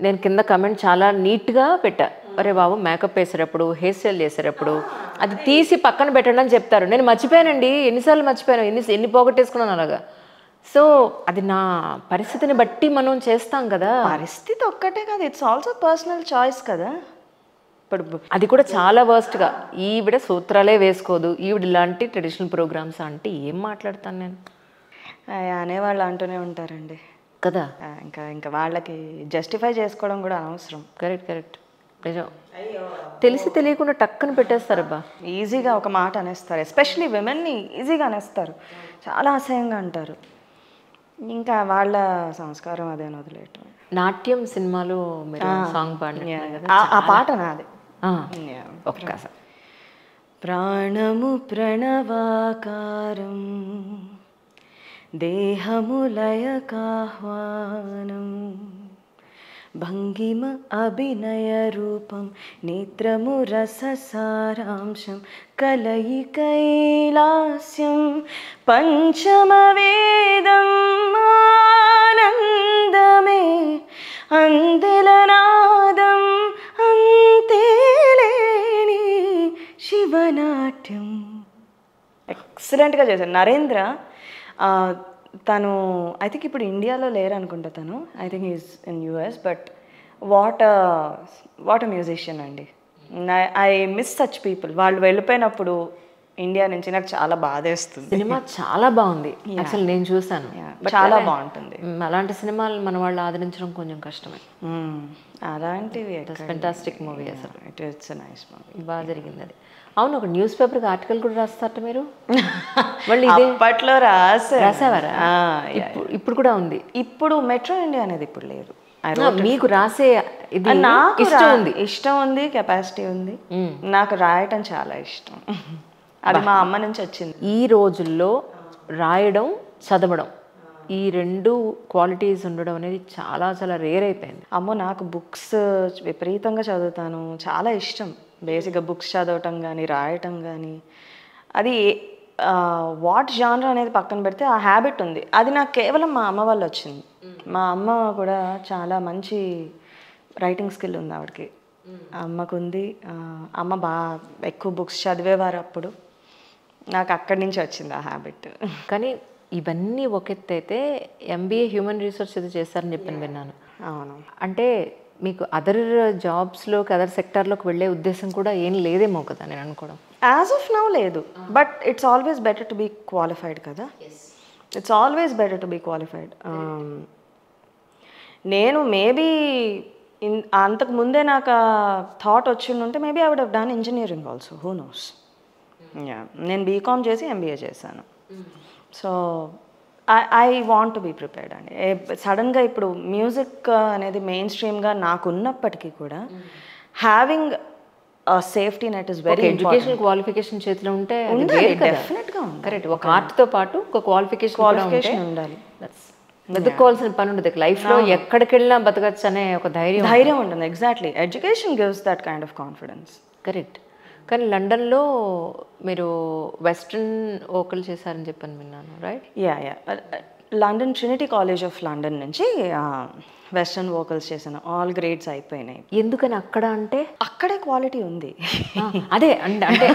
నేను కింద కమెంట్ చాలా నీట్గా పెట్టా, అరే బాబు మేకప్ వేసేటప్పుడు, హెయిర్ స్టైల్ చేసేటప్పుడు అది తీసి పక్కన పెట్టండి అని చెప్తారు. నేను మర్చిపోయానండి, ఎన్నిసార్లు మర్చిపోయాను, ఎన్ని పోగొట్టేసుకున్నాను అలాగా. సో అది నా పరిస్థితిని బట్టి మనం చేస్తాం కదా. పరిస్థితి ఒక్కటే కాదు, ఇట్స్ ఆల్సో పర్సనల్ చాయిస్ కదా. ఇప్పుడు అది కూడా చాలా వర్స్ట్గా, ఈవిడ సూత్రాలే వేసుకోదు, ఈవిడ ఇలాంటి ట్రెడిషనల్ ప్రోగ్రామ్స్ అంటే ఏం మాట్లాడతాను నేను? అనేవాళ్ళు అంటూనే ఉంటారండి కదా. ఇంకా వాళ్ళకి జస్టిఫై చేసుకోవడం కూడా అనవసరం. కరెక్ట్ నిజం. తెలిసి తెలియకుండా టక్కుని పెట్టేస్తారబ్బా, ఈజీగా ఒక మాట అనేస్తారు. ఎస్పెషలీ విమెన్ని ఈజీగా అనేస్తారు, చాలా అసహ్యంగా అంటారు. ఇంకా వాళ్ళ సంస్కారం అదే వదిలేయటం. నాట్యం సినిమాలో మీరు సాంగ్ పాడిన ఆ పాట నాది. ఒక్కసారి. ప్రాణము ప్రణవాకారం, దేహము లయకాహ్వానం, భంగిమ అభినయ రూపం, నేత్రము రససారాంశం, కలయి కైలాస్యం, పంచమ వేదం ఆనందమే, అందెలనాదం అంతే ఎక్సలెంట్గా చేశారు. నరేంద్ర తను ఐ థింక్ ఇప్పుడు ఇండియాలో లేరు అనుకుంటా, తను I think is in US. But what musician అండి. I miss such people. వాళ్ళు వెళ్ళిపోయినప్పుడు ఇండియా నుంచి నాకు చాలా బాధేస్తుంది. సినిమా చాలా బాగుంది అసలు, నేను చూసాను. చాలా బాగుంటుంది. అలాంటి సినిమాలు మన వాళ్ళు ఆదరించడం కొంచెం కష్టమే. అలాంటివి ఫెంటాస్టిక్ మూవీ అసలు. It's nice movie. బాగా జరిగింది అది. అవును, ఒక న్యూస్ పేపర్కి ఆర్టికల్ కూడా రాస్తారట మీరు? మళ్ళీ అప్పట్లో రాసేవారా? ఇప్పుడు కూడా ఉంది. ఇప్పుడు మెట్రో ఇండియా అనేది ఇప్పుడు లేదు. మీకు రాసే ఇది నాకు ఇష్టం ఉంది, కెపాసిటీ ఉంది. నాకు రాయటం చాలా ఇష్టం. అది మా అమ్మ నుంచి వచ్చింది. ఈ రోజుల్లో రాయడం, చదవడం ఈ రెండు క్వాలిటీస్ ఉండడం అనేది చాలా చాలా రేర్ అయిపోయింది. అమ్మో, నాకు బుక్స్ విపరీతంగా చదువుతాను, చాలా ఇష్టం. బేసిక్గా బుక్స్ చదవటం కానీ రాయటం కానీ, అది వాట్ జానర్ అనేది పక్కన పెడితే ఆ హ్యాబిట్ ఉంది. అది నాకు కేవలం మా అమ్మ వల్ల వచ్చింది. మా అమ్మ కూడా చాలా మంచి రైటింగ్ స్కిల్ ఉంది ఆవిడకి. అమ్మకు ఉంది. అమ్మ బాగా ఎక్కువ బుక్స్ చదివేవారు అప్పుడు. నాకు అక్కడి నుంచి వచ్చింది ఆ హ్యాబిట్. కానీ ఇవన్నీ ఒక ఎత్తు అయితే ఎంబీఏ హ్యూమన్ రీసోర్స్ ఇది చేస్తారని చెప్పని విన్నాను. అవును. అంటే మీకు అదర్ జాబ్స్లోకి, అదర్ సెక్టార్లోకి వెళ్ళే ఉద్దేశం కూడా ఏం లేదేమో కదా నేను అనుకోవడం. యాజ్ ఆఫ్ నౌ లేదు. But it's always better to be qualified కదా. It's always better to be qualified. నేను మేబీ అంతకు ముందే నాకు థాట్ వచ్చిండుంటే maybe I would have done engineering also, who knows. నేను బీకామ్ చేసి ఎంబీఏ చేశాను. So I want to be prepared అండి. సడన్గా ఇప్పుడు మ్యూజిక్ అనేది మెయిన్ స్ట్రీమ్గా నాకు ఉన్నప్పటికీ కూడా having safety net is very education qualification చేతిలో ఉంటే డెఫినెట్గా ఉంది. కరెక్ట్. ఒక ఆర్ట్తో పాటు ఒక క్వాలిఫికేషన్ ఉండాలి. వెతుక్కోవాల్సిన పని ఉండదు లైఫ్లో. ఎక్కడికి వెళ్ళినా బతకచ్చు అనే ఒక ధైర్యం ఉంటుంది. Exactly. Education gives that kind of confidence. Correct. కానీ లండన్లో మీరు వెస్ట్రన్ వోకల్ చేశారని చెప్పని విన్నాను, right? Yeah. London Trinity College of London నుంచి వెస్ట్రన్ వోకల్స్ చేశాను. ఆల్ గ్రేడ్స్ అయిపోయినాయి. ఎందుకని అక్కడ అంటే? అక్కడే క్వాలిటీ ఉంది. అదే అంటే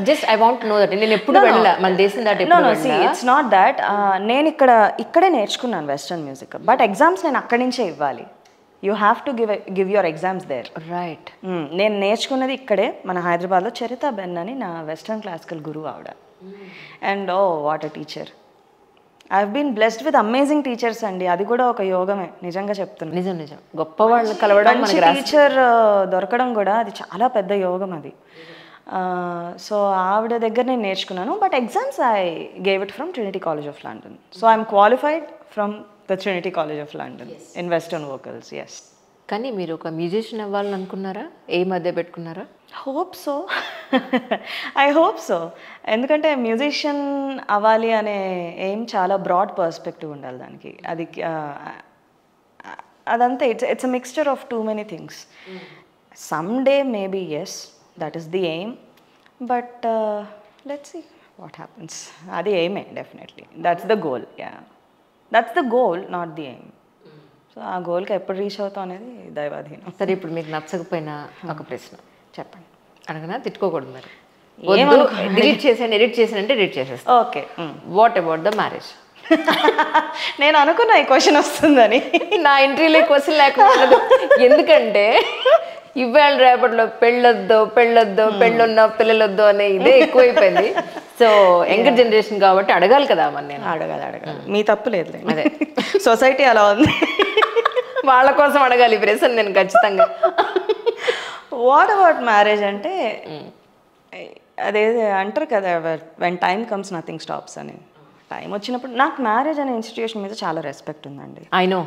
just I want know that. నేను ఎప్పుడు వెళ్ళా మన దేశం దాటి. It's not that. నేను ఇక్కడే నేర్చుకున్నాను వెస్ట్రన్ మ్యూజిక్. బట్ ఎగ్జామ్స్ నేను అక్కడి నుంచే ఇవ్వాలి. You have to give your exams there. Right. నేను నేర్చుకున్నది ఇక్కడే మన హైదరాబాద్లో. చరిత బెన్ అని నా వెస్ట్రన్ క్లాసికల్ గురువు ఆవిడ. And what a teacher. I have been blessed with amazing teachers అండి. అది కూడా ఒక యోగమే, నిజంగా చెప్తున్నాను. నిజం. గొప్ప వాళ్ళు కలవడం, మంచి టీచర్ దొరకడం కూడా అది చాలా పెద్ద యోగం అది. సో ఆవిడ దగ్గర నేను నేర్చుకున్నాను. But exams I gave it from Trinity College of London. So I'm qualified from the Trinity College of London in western vocals. Yes. కానీ మీరు ఒక మ్యూజిషియన్ అవ్వాలని అనుకున్నారా? ఏ మధ్య పెట్టుకున్నారా? Hope so. I hope so. ఎందుకంటే మ్యూజిషియన్ అవ్వాలి అనే ఎయిమ్ చాలా బ్రాడ్ పర్స్పెక్టివ్ ఉండాలి దానికి. అదంతా it's a mixture of too many things. Some day maybe yes, that is the aim. But let's see what happens. అది ఎయిమే definitely. That's the goal. Yeah, that's the goal, not the aim. So ఆ గోల్కి ఎప్పుడు reach అవుతాం అనేది దైవాధీనం. సరే, ఇప్పుడు మీకు నచ్చకపోయిన ఒక ప్రశ్న చెప్పండి. అడగనా? తిట్టుకోకూడదు మరి. ఎడిట్ చేసాను అంటే ఎడిట్ చేసేస్తాను. Okay. What about the marriage? నేను అనుకున్నా ఈ క్వశ్చన్ వస్తుందని. నా ఇంటర్వ్యూలో క్వశ్చన్ లేకపోలేదు. ఎందుకంటే ఇవాళ రేపట్లో పెళ్ళొద్దు పెళ్ళున్నా పిల్లలొద్దు అనే ఇదే ఎక్కువైపోయింది. సో యంగర్ జనరేషన్ కాబట్టి అడగాలి కదా. మరి నేను అడగాలి. మీ తప్పు లేదు. అదే సొసైటీ అలా ఉంది. వాళ్ళ కోసం అడగాలి ఈ ప్రశ్న నేను ఖచ్చితంగా. వాట్ అబౌట్ మ్యారేజ్ అంటే అదే అంటారు కదా, when time comes nothing stops అని. టైం వచ్చినప్పుడు నాకు మ్యారేజ్ అనే ఇన్స్టిట్యూషన్ మీద చాలా రెస్పెక్ట్ ఉందండి. I know.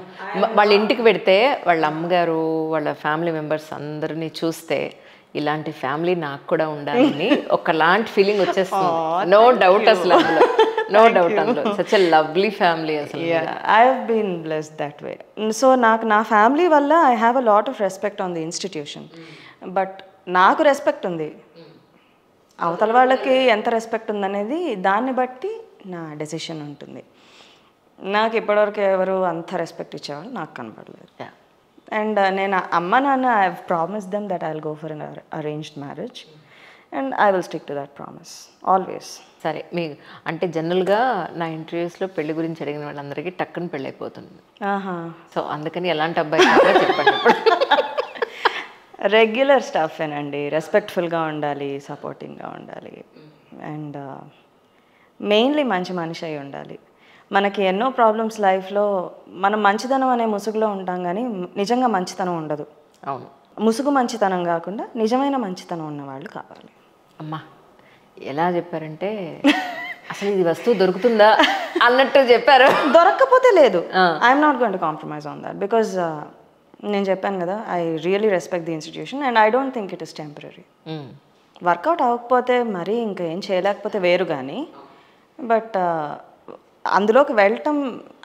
వాళ్ళ ఇంటికి పెడితే వాళ్ళ అమ్మగారు, వాళ్ళ ఫ్యామిలీ మెంబర్స్ అందరినీ చూస్తే ఇలాంటి ఫ్యామిలీ నాకు కూడా ఉండాలని ఒకలాంటి ఫీలింగ్ వచ్చేస్తుంది. నో డౌట్ అసలు అందులో. నో డౌట్ అందులో. సచ్ ఎ లవ్లీ ఫ్యామిలీ అసలు. I have been blessed that way. So నాకు నా ఫ్యామిలీ వల్ల I have a lot of respect on the institution. But నాకు రెస్పెక్ట్ ఉంది. అవతల వాళ్ళకి ఎంత రెస్పెక్ట్ ఉందనేది దాన్ని బట్టి నా డెసిషన్ ఉంటుంది. నాకు ఇప్పటివరకు ఎవరు అంత రెస్పెక్ట్ ఇచ్చేవాళ్ళు నాకు కనపడలేదు. అండ్ నేను అమ్మ నాన్న I have promised them that I will go for an arranged marriage. And I will stick to that promise always. సరే, మీ అంటే జనరల్గా నా ఇంటర్వ్యూస్లో పెళ్లి గురించి అడిగిన వాళ్ళందరికీ టక్కుని పెళ్ళి అయిపోతుంది. సో అందుకని ఎలాంటి అబ్బాయి కావాలో చెప్పండి. రెగ్యులర్ స్టాఫేనండి, రెస్పెక్ట్ఫుల్గా ఉండాలి, సపోర్టింగ్గా ఉండాలి, అండ్ మెయిన్లీ మంచి మనిషి అయి ఉండాలి. మనకి ఎన్నో ప్రాబ్లమ్స్ లైఫ్లో మనం మంచితనం అనే ముసుగులో ఉంటాం కానీ నిజంగా మంచితనం ఉండదు. అవును, ముసుగు మంచితనం కాకుండా నిజమైన మంచితనం ఉన్నవాళ్ళు కావాలి. అమ్మా ఎలా చెప్పారంటే అసలు ఇది వస్తువు దొరుకుతుందా అన్నట్టు చెప్పారు. దొరక్కపోతే లేదు, I'm not going to compromise on that because నేను చెప్పాను కదా, I really respect the institution and I don't think it is temporary. Work out అవ్వకపోతే మరీ ఇంకా ఏం చేయలేకపోతే వేరు కానీ, బట్ అందులోకి వెళ్ళటం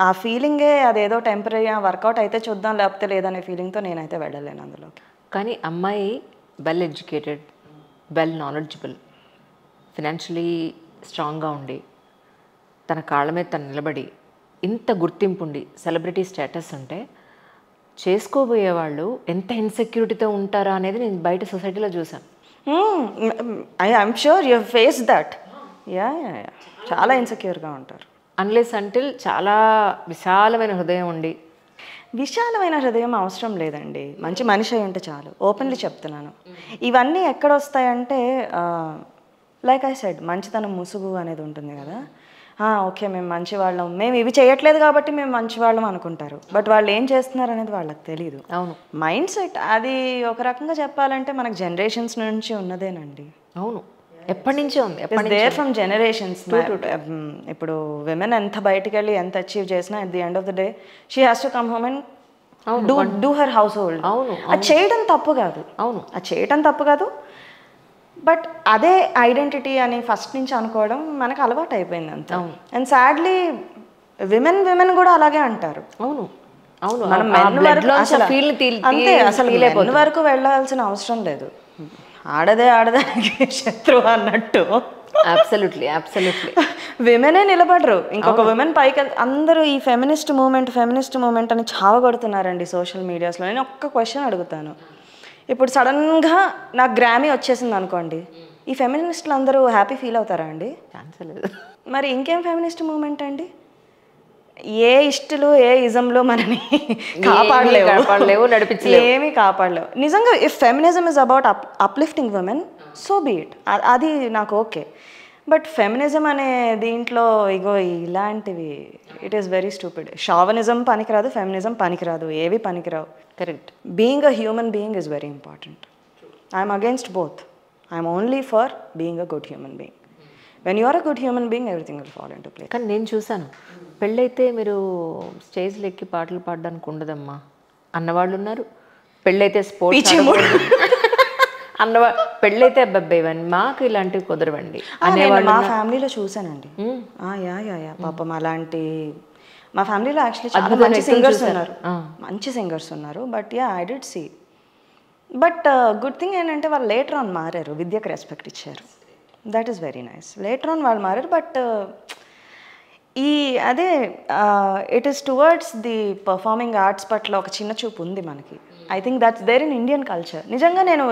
ఆ ఫీలింగే అదేదో టెంపరీ, వర్కౌట్ అయితే చూద్దాం లేకపోతే లేదనే ఫీలింగ్తో నేనైతే వెళ్ళలేను అందులోకి. కానీ అమ్మాయి well educated, well knowledgeable, financially స్ట్రాంగ్గా ఉండి తన కాళ్ళ మీద తను నిలబడి ఇంత గుర్తింపు ఉండి సెలబ్రిటీ స్టేటస్ ఉంటే చేసుకోబోయే వాళ్ళు ఎంత ఇన్సెక్యూరిటీతో ఉంటారా అనేది నేను బయట సొసైటీలో చూసాను. I'm sure you face that. Yeah చాలా ఇన్సెక్యూర్గా ఉంటారు. అన్లెస్ అంటిల్ చాలా విశాలమైన హృదయం ఉండి. విశాలమైన హృదయం అవసరం లేదండి, మంచి మనిషి అయి ఉంటే చాలు. ఓపెన్లీ చెప్తున్నాను. ఇవన్నీ ఎక్కడ వస్తాయంటే లైక్ ఐ సెడ్, మంచితనం ముసుగు అనేది ఉంటుంది కదా. ఓకే మేము మంచి వాళ్ళం, మేము ఇవి చేయట్లేదు కాబట్టి మేము మంచి వాళ్ళం అనుకుంటారు, బట్ వాళ్ళు ఏం చేస్తున్నారు అనేది వాళ్ళకి తెలియదు. అవును, మైండ్ సెట్ అది ఒక రకంగా చెప్పాలంటే మనకు జనరేషన్స్ నుంచి ఉన్నదేనండి. అవును, ఎప్పటి నుంచో ఉంది, దేర్ ఫ్రమ్ జనరేషన్స్. ఇప్పుడు విమెన్ ఎంత బయటికి వెళ్ళి ఎంత అచీవ్ చేసినా at the end of the day she has to come home and do her house hold. అవును, అది చేయడం తప్పు కాదు. అవును, అది చేయడం తప్పు కాదు, బట్ అదే ఐడెంటిటీ అని ఫస్ట్ నుంచి అనుకోవడం మనకు అలవాటు అయిపోయింది అంత. అండ్ సాడ్లీ విమెన్ కూడా అలాగే అంటారు. అవును, అవును, మనం అంతే, అసలు మెన్ వరకు వెళ్ళాల్సిన అవసరం లేదు, ఆడదానికి శత్రువు అన్నట్టు. Absolutely, absolutely. విమెనే నిలబడరు, ఇంకొక విమెన్ పైకి అందరూ ఈ ఫెమినిస్ట్ మూమెంట్ అని చావగొడుతున్నారండి సోషల్ మీడియాస్లో. నేను ఒక్క క్వశ్చన్ అడుగుతాను, ఇప్పుడు సడన్గా నాకు గ్రామీ వచ్చేసింది అనుకోండి, ఈ ఫెమినిస్టులు అందరూ హ్యాపీ ఫీల్ అవుతారా అండి? ఛాన్స్ లేదు. మరి ఇంకేం ఫెమినిస్ట్ మూమెంట్ అండి? ఏ ఇష్టలు ఏ ఇజంలో మనని కాపాడలేవు, నడిపించలేవు, ఏమీ కాపాడలేవు. నిజంగా if feminism is about uplifting women, so be it, అది నాకు ఓకే. బట్ ఫెమినిజం అనే దీంట్లో ఇగో ఇలాంటివి, it is very stupid. Chauvinism పనికిరాదు, ఫెమినిజం పనికిరాదు, ఏవి పనికిరావు. Correct. Being a human being is very important. I'm against both. I'm only for being a good human being. When you are a good human being everything will fall into place. కానీ నేను చూసాను, పెళ్ళైతే మీరు స్టేజ్లో ఎక్కి పాటలు పాడడానికి ఉండదమ్మా అన్నవాళ్ళు ఉన్నారు, పెళ్ళైతే స్పోర్ట్స్ పెళ్ళైతే అబ్బాయి ఇవన్నీ మాకు ఇలాంటివి కుదరవండి అనేవాళ్ళు మా ఫ్యామిలీలో చూసానండి. యా పాపం అలాంటి మా ఫ్యామిలీలో యాక్చువల్లీ చాలా మంచి సింగర్స్ ఉన్నారు, but yeah I did see. But good thing ఏంటంటే వాళ్ళు లేటర్ ఆన్ మారారు, విద్యకు రెస్పెక్ట్ ఇచ్చారు. That is very nice. Later on వాళ్ళు మారారు, బట్ అదే it is towards the performing arts పట్ల ఒక చిన్న చూపు ఉంది మనకి. I think that's there in Indian culture. నిజంగా నేను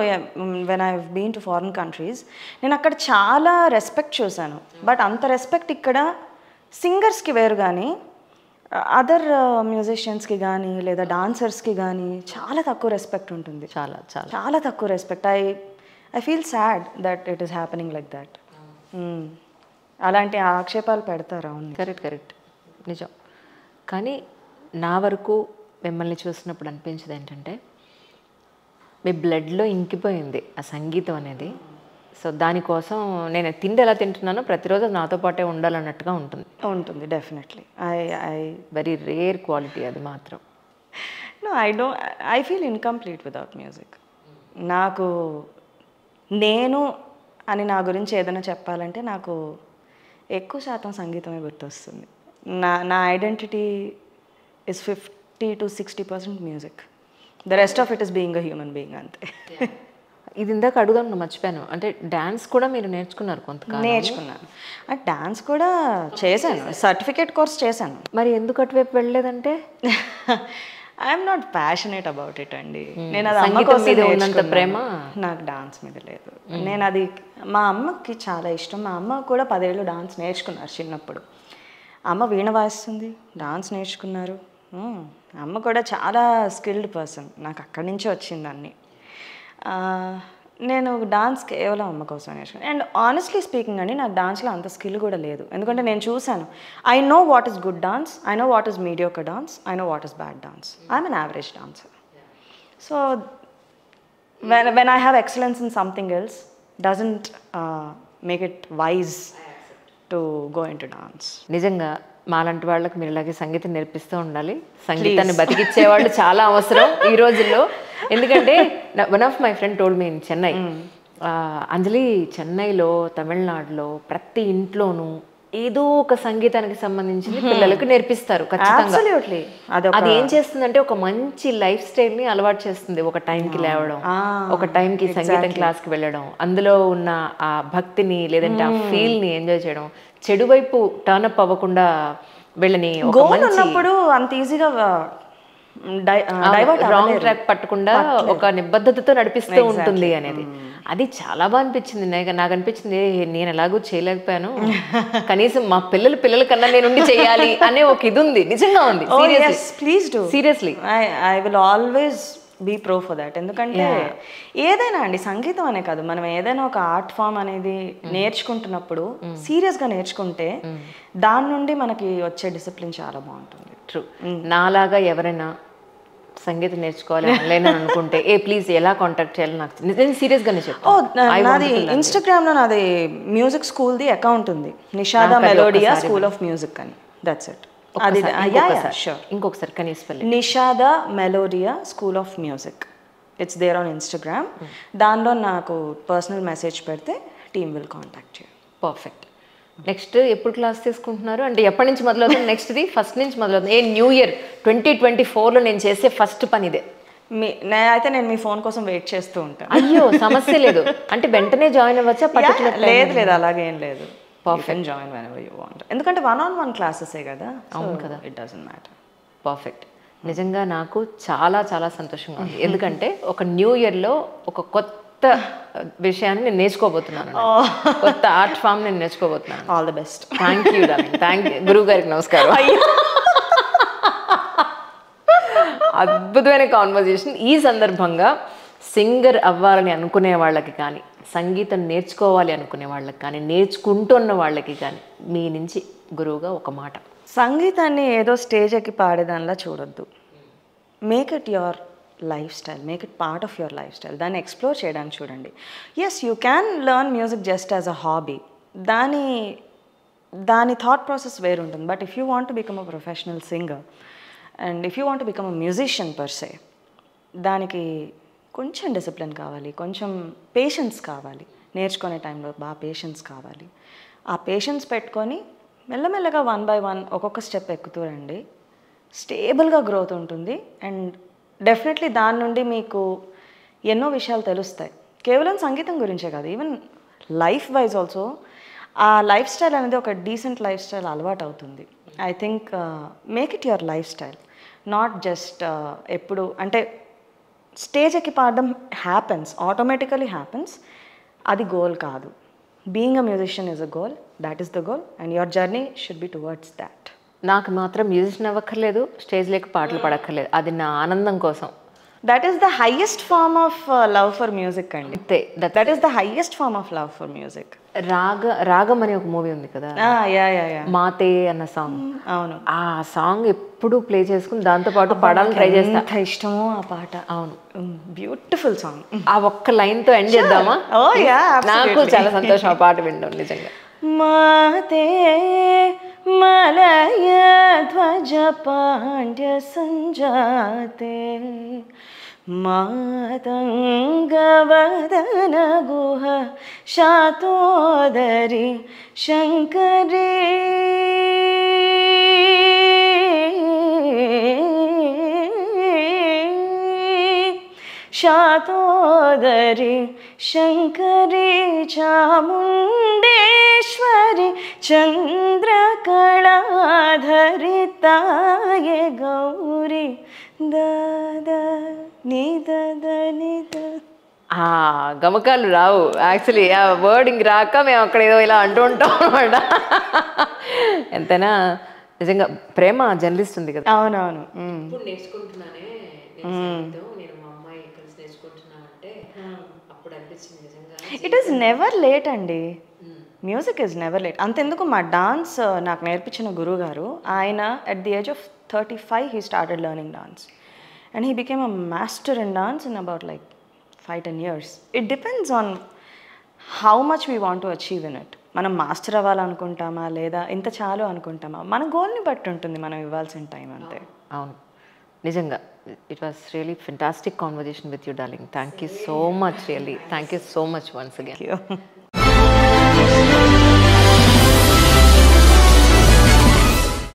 when I been to foreign countries నేను అక్కడ చాలా రెస్పెక్ట్ చూశాను, బట్ అంత రెస్పెక్ట్ ఇక్కడ సింగర్స్కి వేరు కానీ అదర్ మ్యూజిషియన్స్కి కానీ లేదా డాన్సర్స్కి కానీ చాలా తక్కువ రెస్పెక్ట్ ఉంటుంది. చాలా చాలా చాలా తక్కువ respect. I feel sad that it is happening like that. అలాంటి ఆక్షేపాలు పెడతారు. అవును, కరెక్ట్, నిజం. కానీ నా వరకు మిమ్మల్ని చూసినప్పుడు అనిపించేది ఏంటంటే మీ బ్లడ్లో ఇంకిపోయింది ఆ సంగీతం అనేది. సో దానికోసం నేను తిండి ఎలా తింటున్నానో ప్రతిరోజు నాతో పాటే ఉండాలన్నట్టుగా ఉంటుంది. Definitely. I very rare quality అది మాత్రం. No, I feel incomplete without music. నాకు నేను అని నా గురించి ఏదైనా చెప్పాలంటే నాకు ఎక్కువ శాతం సంగీతమే గుర్తొస్తుంది. నా identity is 50 to 60% music. The rest of it is being a human being, అంతే. ఇది ఇందాక అడుగుదాం మర్చిపోయాను, అంటే డ్యాన్స్ కూడా మీరు నేర్చుకున్నారు కొంతకాలం? నేర్చుకున్నాను. డ్యాన్స్ కూడా చేశాను, సర్టిఫికేట్ కోర్స్ చేశాను. మరి ఎందుకు అటువైపు వెళ్ళలేదంటే? I'm not passionate about it అండి. నేను అది అమ్మ సంగీతం కోసం మీద ఉన్నంత నేర్చుకున్నాను. ప్రేమ నాకు డాన్స్ మీద లేదు. నేను అది మా అమ్మకి చాలా ఇష్టం. మా అమ్మ కూడా 10 ఏళ్ళు డాన్స్ నేర్చుకున్నారు చిన్నప్పుడు. అమ్మ వీణ వాయిస్తుంది, డాన్స్ నేర్చుకున్నారు. అమ్మ కూడా చాలా స్కిల్డ్ పర్సన్. నాకు అక్కడి నుంచే వచ్చింది అన్నీ. నేను డాన్స్ కేవలం అమ్మ కోసం నేర్చుకున్నాను. అండ్ ఆనెస్ట్లీ స్పీకింగ్ అండి, నాకు డాన్స్లో అంత స్కిల్ కూడా లేదు. ఎందుకంటే నేను చూశాను. I know what is good dance, I know what is mediocre dance, I know what is bad dance. I'm an average dancer. So when I have excellence in something else doesn't make it wise to go into dance. నిజంగా మాలాంటి వాళ్ళకి మీరు ఇలాగే సంగీతం నేర్పిస్తూ ఉండాలి. సంగీతాన్ని బతికిచ్చేవాళ్ళు చాలా అవసరం ఈ రోజుల్లో. ఎందుకంటే one of my friend told me in Chennai, Anjali చెన్నైలో తమిళనాడులో ప్రతి ఇంట్లోనూ ఏదో ఒక సంగీతానికి సంబంధించింది పిల్లలకు నేర్పిస్తారు ఖచ్చితంగా. అది ఏం చేస్తుందంటే ఒక మంచి లైఫ్ స్టైల్ని అలవాటు చేస్తుంది. ఒక టైంకి లేవడం, ఒక టైంకి సంగీతం క్లాస్కి వెళ్ళడం, అందులో ఉన్న ఆ భక్తిని లేదంటే ఆ ఫీల్ని ఎంజాయ్ చేయడం, చెడు వైపు టర్న్అప్ అవ్వకుండా వెళ్ళని ఉన్నప్పుడు అంత ఈజీగా రాంగ్ ట్రాక్ పట్టకుండా ఒక నిబద్ధతతో నడిపిస్తూ ఉంటుంది అనేది. అది చాలా బాగా అనిపించింది. నాకు అనిపించింది నేను ఎలాగూ చేయలేకపోయాను, కనీసం మా పిల్లల కన్నా నేను చేయాలి అనే ఒక ఇది ఉంది. నిజంగా ఉంది. Please do. Seriously I will always be pro for that. ఎందుకంటే ఏదైనా అండి, సంగీతం అనే కాదు, మనం ఏదైనా ఒక ఆర్ట్ ఫామ్ అనేది నేర్చుకుంటున్నప్పుడు సీరియస్గా నేర్చుకుంటే దాని నుండి మనకి వచ్చే డిసిప్లిన్ చాలా బాగుంటుంది. ట్రూ. నాలాగా ఎవరైనా సంగీతం నేర్చుకోవాలి ఆన్లైన్ అనుకుంటే ప్లీజ్ ఎలా కాంటాక్ట్ చేయాలి నాకు నేను సీరియస్గానే చెప్తాను. నాది ఇన్స్టాగ్రామ్లో నాది మ్యూజిక్ స్కూల్ది అకౌంట్ ఉంది, Nishada Melodia School of Music అని. That's it. అది ఇంకొకసారి కనీసం Nishada Melodia School of Music, it's there on Instagram. దానిలో నాకు పర్సనల్ మెసేజ్ పెడితే team will contact you. Perfect. Next ఎప్పుడు క్లాస్ తీసుకుంటున్నారు అంటే ఎప్పటి నుంచి మొదలవుతుంది? నెక్స్ట్ది ఫస్ట్ నుంచి మొదలవుతుంది. న్యూ ఇయర్ 2024లో నేను చేసే ఫస్ట్ పని ఇదే. అయితే నేను మీ ఫోన్ కోసం వెయిట్ చేస్తూ ఉంటాను. అయ్యో సమస్య లేదు. అంటే వెంటనే జాయిన్ అవ్వచ్చా? పర్టికులర్ లేదు అలాగేం లేదు. Perfect. Join whenever you want. ఎందుకంటే 1-on-1 క్లాసెసే కదా. అవును కదా. It doesn't matter. పర్ఫెక్ట్. నిజంగా నాకు చాలా చాలా సంతోషంగా ఉంది. ఎందుకంటే ఒక న్యూ ఇయర్లో ఒక కొత్త విషయాన్ని నేను నేర్చుకోబోతున్నాను, కొత్త ఆర్ట్ ఫామ్ నేను నేర్చుకోబోతున్నాను. All the best. Thank you darling. Thank you. గురువు గారికి నమస్కారం. అద్భుతమైన కాన్వర్జేషన్. ఈ సందర్భంగా సింగర్ అవ్వాలని అనుకునే వాళ్ళకి కానీ, సంగీతం నేర్చుకోవాలి అనుకునే వాళ్ళకి కానీ, నేర్చుకుంటున్న వాళ్ళకి కానీ మీ నుంచి గురువుగా ఒక మాట. సంగీతాన్ని ఏదో స్టేజ్ ఎక్కి పాడేదానిలా చూడొద్దు. Make it your lifestyle, make it part of your lifestyle. దాన్ని ఎక్స్ప్లోర్ చేయడానికి చూడండి. Yes, you can learn music just as a hobby. దాని థాట్ ప్రాసెస్ వేరు ఉంటుంది. But if you want to become a professional singer and if you want to become a musician per se, దానికి కొంచెం discipline కావాలి, కొంచెం patience కావాలి. నేర్చుకునే టైంలో బాగా పేషెన్స్ కావాలి. ఆ పేషెన్స్ పెట్టుకొని మెల్లమెల్లగా 1 by 1 ఒక్కొక్క స్టెప్ ఎక్కుతూ రండి. స్టేబుల్గా గ్రోత్ ఉంటుంది. అండ్ డెఫినెట్లీ దాని నుండి మీకు ఎన్నో విషయాలు తెలుస్తాయి. కేవలం సంగీతం గురించే కాదు, ఈవెన్ లైఫ్ వైజ్ ఆల్సో ఆ లైఫ్ స్టైల్ అనేది ఒక డీసెంట్ లైఫ్ స్టైల్ అలవాటు అవుతుంది. I think make it your life style, not just ఎప్పుడు అంటే స్టేజ్ ఎక్కి పాడడం హ్యాపెన్స్, ఆటోమేటికలీ హ్యాపెన్స్. అది గోల్ కాదు. Being a musician is a goal, that is the goal and your journey should be towards that. నాకు మాత్రం musician అవ్వక్కర్లేదు, stage లేక పాటలు పాడక్కర్లేదు, అది నా ఆనందం కోసం. That is the highest form of love for music అండి. That is the highest form of love for music. రాగం అనే ఒక మూవీ ఉంది కదా, మాతే అన్న సాంగ్. అవును, ఆ సాంగ్ ఎప్పుడు ప్లే చేసుకుని దాంతో పాటు పాడాలని ట్రై చేస్తా. ఎంత ఇష్టమో ఆ పాట. అవును, బ్యూటిఫుల్ సాంగ్. ఆ ఒక్క లైన్ తో ఎండ్ చేద్దామా? నాకు చాలా సంతోషం ఆ పాట వినడం నిజంగా. మాతే మలయ ధ్వజ పాండ్య సంజాతే మాతంగవదన గుహ శాతోదరి శంకరీ శాతోదరి శంకరీ చాముండేశ్వరి చంద్రకళాధరితాయ గౌరీ ద ద నీ ద ద నీ ద. ఆ గమకాలు రావు యాక్చువల్లీ, ఆ వర్డింగ్ రాక మేము అక్కడ ఏదో ఇలా అంటూ ఉంటాం అనమాట. ఎంతైనా నిజంగా ప్రేమ జర్నలిస్ట్ ఉంది కదా. అవునవును. ఇప్పుడు నేర్చుకుంటున్నానే నేను మా అమ్మాయి కలిసి నేర్చుకుంటున్నానంటే అప్పుడు అనిపించింది నిజంగా. ఇట్ ఈస్ నెవర్ లేట్ అండి, మ్యూజిక్ ఈజ్ నెవర్ లేట్. అంతెందుకు మా డాన్స్ నాకు నేర్పించిన గురువు గారు, ఆయన at the age of 35 he started learning dance and he became a master in dance in about like 5-10 years. It depends on how much we want to achieve in it. మనం master అవ్వాలనుకుంటామా లేదా ఇంత చాలు అనుకుంటామా, మన గోల్ని బట్టి ఉంటుంది మనం ఇవ్వాల్సిన time అంతే. అవును నిజంగా. It was really fantastic conversation with you darling. Thank you so much, really thank you so much once again.